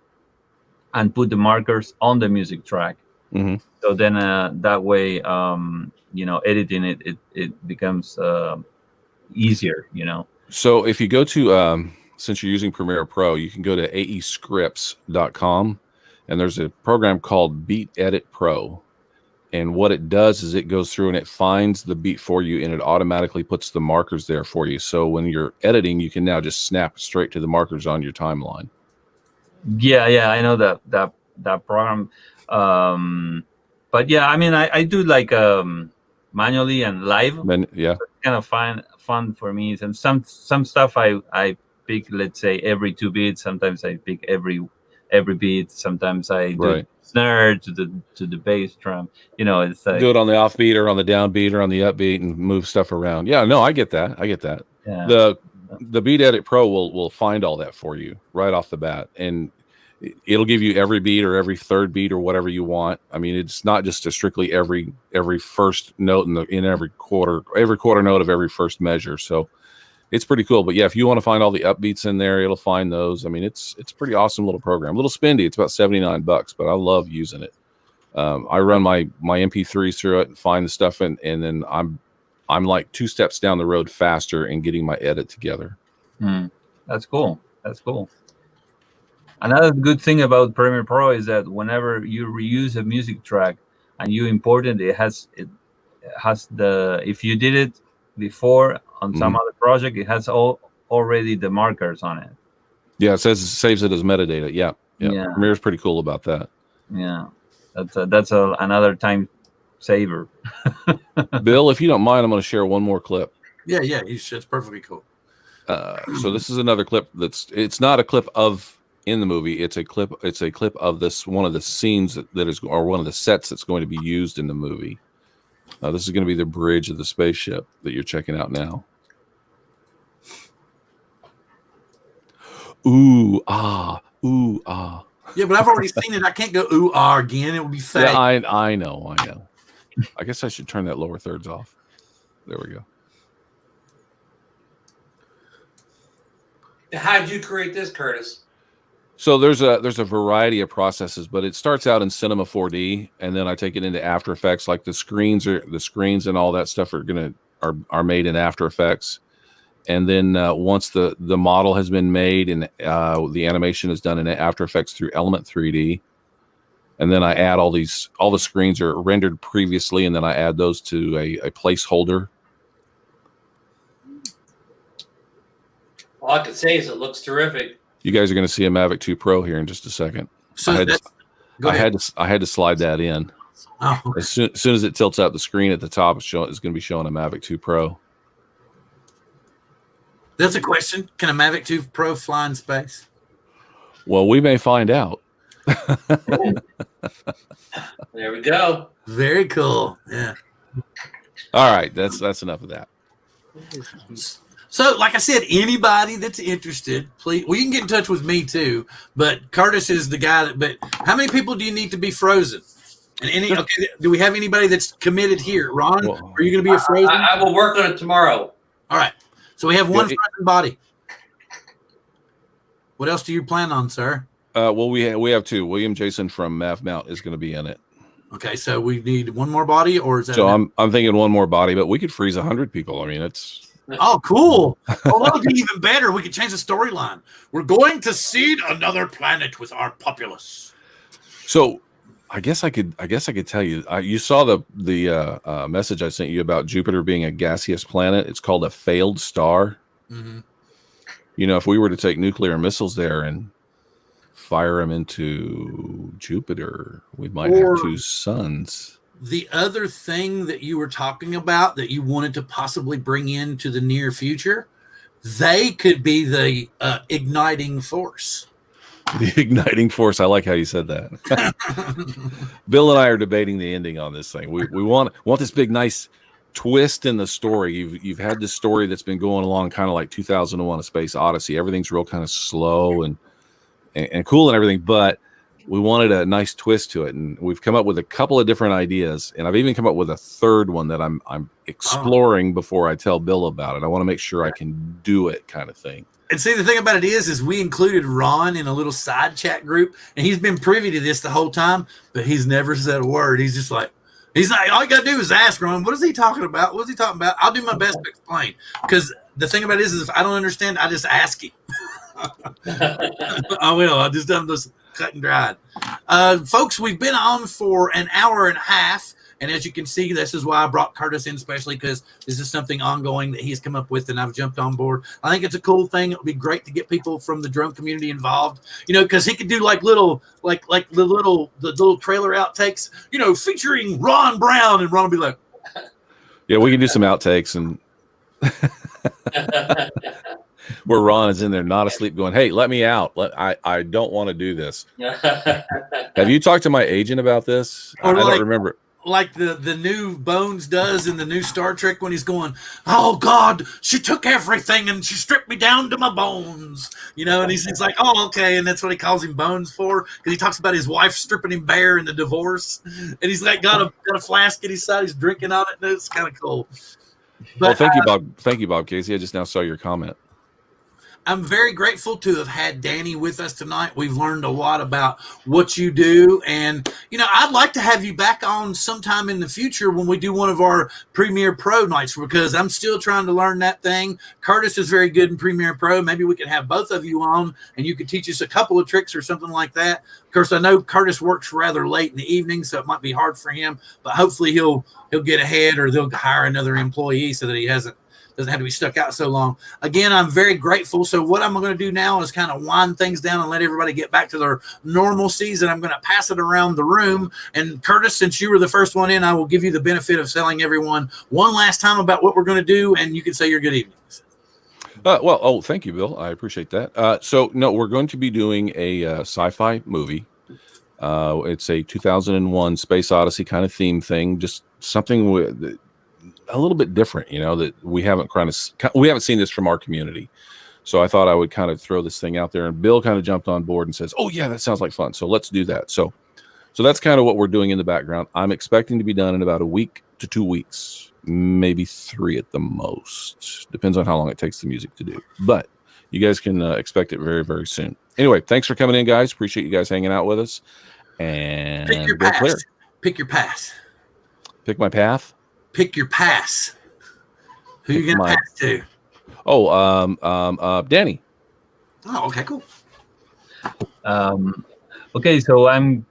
and put the markers on the music track. Mm-hmm. So then that way, editing it becomes easier, you know. So if you go to, since you're using Premiere Pro, you can go to aescripts.com, and there's a program called Beat Edit Pro. And what it does is it goes through and it finds the beat for you, and it automatically puts the markers there for you. So when you're editing, you can now just snap straight to the markers on your timeline. Yeah, I know that program, but yeah, I mean, I do like manually and live. Yeah, so it's kind of fun for me. And some stuff I pick, let's say every 2 beats. Sometimes I pick every every beat. Sometimes I do snare to the bass drum. You know, it's like, do it on the offbeat or on the downbeat or on the upbeat and move stuff around. Yeah, no, I get that. Yeah. The Beat Edit Pro will find all that for you right off the bat, and it'll give you every beat or every third beat or whatever you want. I mean, it's not just a strictly every first note in every quarter note of every first measure. So it's pretty cool. But yeah, if you want to find all the upbeats in there, it'll find those. I mean, it's a pretty awesome little program. A little spendy. It's about $79, but I love using it. I run my MP3s through it and find the stuff, and then I'm like 2 steps down the road faster in getting my edit together. That's cool. Another good thing about Premiere Pro is that whenever you reuse a music track and you import it, it has the, if you did it before on some other project, it has already the markers on it. Yeah, it saves it as metadata. Yeah. Premiere's pretty cool about that. Yeah, that's another time saver. Bill, if you don't mind, I'm going to share one more clip. Yeah, you should. It's perfectly cool. So this is another clip it's not a clip of in the movie. It's a clip of this one of the scenes that is, or one of the sets that's going to be used in the movie. This is going to be the bridge of the spaceship that you're checking out now. Ooh, ah. Yeah, but I've already seen it. I can't go ooh, ah again. It would be fake. Yeah, I know. I guess I should turn that lower thirds off. There we go. How did you create this, Curtis? So there's a variety of processes, but it starts out in Cinema 4D, and then I take it into After Effects. Like the screens and all that stuff are made in After Effects, and then once the model has been made and the animation is done in After Effects through Element 3D, and then I add all the screens are rendered previously, and then I add those to a placeholder. All I can say is it looks terrific. You guys are going to see a Mavic 2 Pro here in just a second. So I had to slide that in. Oh. As soon as it tilts out the screen at the top, it's going to be showing a Mavic 2 Pro. That's a question. Can a Mavic 2 Pro fly in space? Well, we may find out. There we go. Very cool. Yeah. All right, that's enough of that. So, like I said, anybody that's interested, please. Well, you can get in touch with me too. But Curtis is the guy. But how many people do you need to be frozen? And okay, do we have anybody that's committed here, Ron? Are you going to be a frozen? I will work on it tomorrow. All right. So we have one frozen body. What else do you plan on, sir? Well, we have 2. William Jason from Mav Mount is going to be in it. Okay, so we need one more body, or is that? So I'm thinking one more body, but we could freeze 100 people. I mean, it's. Oh, cool. Well, that would be even better. We could change the storyline. We're going to seed another planet with our populace. So I guess I could tell you, you saw the message I sent you about Jupiter being a gaseous planet. It's called a failed star. Mm-hmm. You know, if we were to take nuclear missiles there and fire them into Jupiter, we might have 2 suns. The other thing that you were talking about that you wanted to possibly bring into the near future, they could be the igniting force. The igniting force. I like how you said that. Bill and I are debating the ending on this thing. We want this big, nice twist in the story. You've had this story that's been going along kind of like 2001: A Space Odyssey. Everything's real kind of slow and cool and everything, but we wanted a nice twist to it, and we've come up with a couple of different ideas, and I've even come up with a third one that I'm exploring before I tell Bill about it. I want to make sure I can do it, kind of thing. And see, the thing about it is we included Ron in a little side chat group, and he's been privy to this the whole time, but he's never said a word. He's just like, all you got to do is ask Ron, what is he talking about? What's he talking about? I'll do my best to explain, because the thing about it is if I don't understand, I just ask him. I will. I'll just done this cut and dried. Folks, we've been on for an hour and a half. And as you can see, this is why I brought Curtis in, especially because this is something ongoing that he's come up with, and I've jumped on board. I think it's a cool thing. It would be great to get people from the drone community involved, you know, because he could do like little, like the little trailer outtakes, you know, featuring Ron Brown, and Ron will be like, yeah, we can do some outtakes and. where Ron is in there not asleep going, hey, let me out. I don't want to do this. Have you talked to my agent about this? Or I like, don't remember. Like the new Bones does in the new Star Trek when he's going, oh God, she took everything and she stripped me down to my bones, and he's like, oh, okay. And that's what he calls him Bones for, because he talks about his wife stripping him bare in the divorce. And he's like, got a flask at his side, he's drinking on it. And it's kind of cool. But, Well, thank you, Bob. Thank you, Bob Casey. I just now saw your comment. I'm very grateful to have had Dany with us tonight. We've learned a lot about what you do. And, I'd like to have you back on sometime in the future when we do one of our Premiere Pro nights, because I'm still trying to learn that thing. Curtis is very good in Premiere Pro. Maybe we could have both of you on and you could teach us a couple of tricks or something like that. Of course, I know Curtis works rather late in the evening, so it might be hard for him, but hopefully he'll get ahead, or they'll hire another employee so that he doesn't have to be stuck out so long. Again, I'm very grateful. So what I'm going to do now is kind of wind things down and let everybody get back to their normalcies. And I'm going to pass it around the room. And Curtis, since you were the first one in, I will give you the benefit of telling everyone one last time about what we're going to do. And you can say your good evenings. Thank you, Bill. I appreciate that. So no, we're going to be doing a sci-fi movie. It's a 2001 Space Odyssey kind of theme thing, just something with a little bit different, that we haven't seen this from our community. So I thought I would kind of throw this thing out there, and Bill kind of jumped on board and says, oh yeah, that sounds like fun. So let's do that. So that's kind of what we're doing in the background. I'm expecting to be done in about a week to 2 weeks, maybe 3 at the most. Depends on how long it takes the music to do, but you guys can expect it very, very soon. Anyway, thanks for coming in, guys. Appreciate you guys hanging out with us. And pick your pass. Clear. Pick your pass. Pick my path. Pick your pass. Who are you gonna pass to? Oh, Dany. Oh, okay, cool. Okay, so I'm.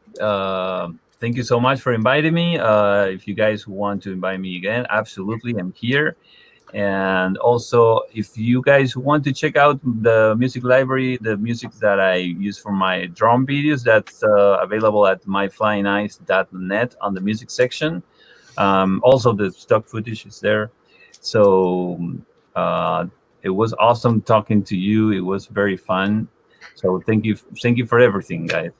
Thank you so much for inviting me. If you guys want to invite me again, absolutely, I'm here. And also, if you guys want to check out the music library, the music that I use for my drum videos, that's available at myflyingeyes.net on the music section. Also, the stock footage is there. So it was awesome talking to you. It was very fun. So thank you for everything, guys.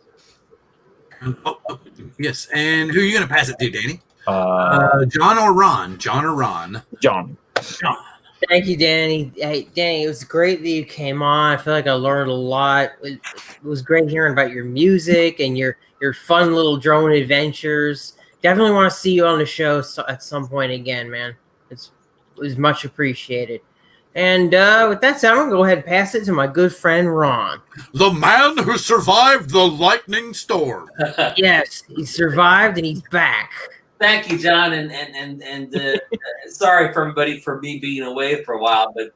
Yes, and who are you going to pass it to, Dany? John or Ron? John or Ron? John. Thank you, Dany. Hey, Dany, it was great that you came on. I feel like I learned a lot. It was great hearing about your music and your fun little drone adventures. Definitely want to see you on the show at some point again, man. It was much appreciated. And with that said, I'm going to go ahead and pass it to my good friend, Ron. The man who survived the lightning storm. Yes, he survived and he's back. Thank you, John, and sorry for everybody for me being away for a while, but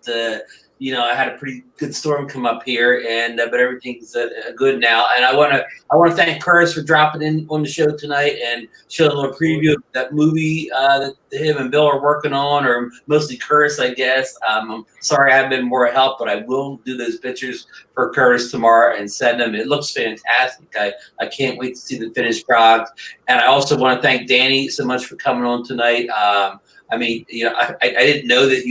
I had a pretty good storm come up here, and but everything's good now. And I want to thank Curtis for dropping in on the show tonight and showing a little preview of that movie that him and Bill are working on, or mostly Curtis, I guess. I'm sorry I haven't been more help, but I will do those pictures for Curtis tomorrow and send them. It looks fantastic. I can't wait to see the finished product. And I also want to thank Dany so much for coming on tonight. I mean, I didn't know that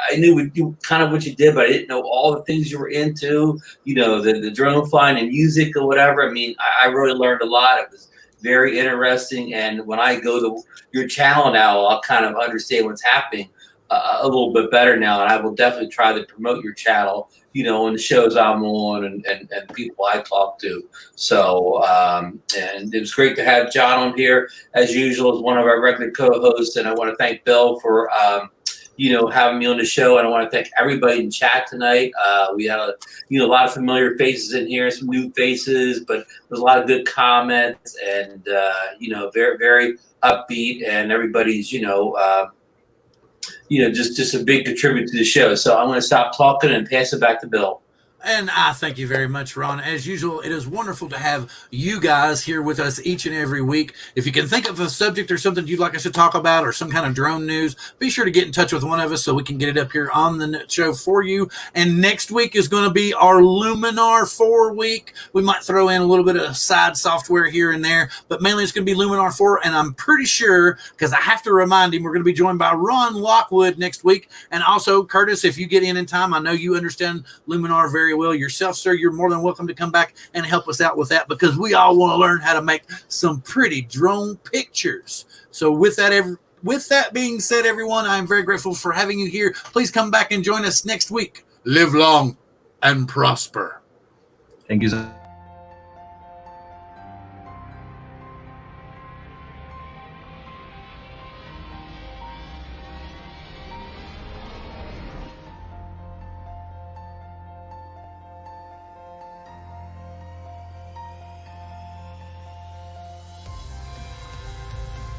I knew kind of what you did, but I didn't know all the things you were into, the drone flying and music or whatever. I mean, I really learned a lot. It was very interesting. And when I go to your channel now, I'll kind of understand what's happening a little bit better now. And I will definitely try to promote your channel, on the shows I'm on and people I talk to. So, and it was great to have John on here as usual as one of our regular co-hosts. And I want to thank Bill for, having me on the show. And I want to thank everybody in chat tonight. We had a lot of familiar faces in here, some new faces, but there's a lot of good comments and, very, very upbeat, and everybody's, just a big contributor to the show. So I'm going to stop talking and pass it back to Bill. And I thank you very much, Ron. As usual, it is wonderful to have you guys here with us each and every week. If you can think of a subject or something you'd like us to talk about or some kind of drone news, be sure to get in touch with one of us so we can get it up here on the show for you. And next week is going to be our Luminar 4 week. We might throw in a little bit of side software here and there, but mainly it's going to be Luminar 4. And I'm pretty sure, because I have to remind him, we're going to be joined by Ron Lockwood next week. And also, Curtis, if you get in time, I know you understand Luminar very well yourself, sir. You're more than welcome to come back and help us out with that, because we all want to learn how to make some pretty drone pictures. So with that being said, everyone, I'm very grateful for having you here. Please come back and join us next week. Live long and prosper. Thank you so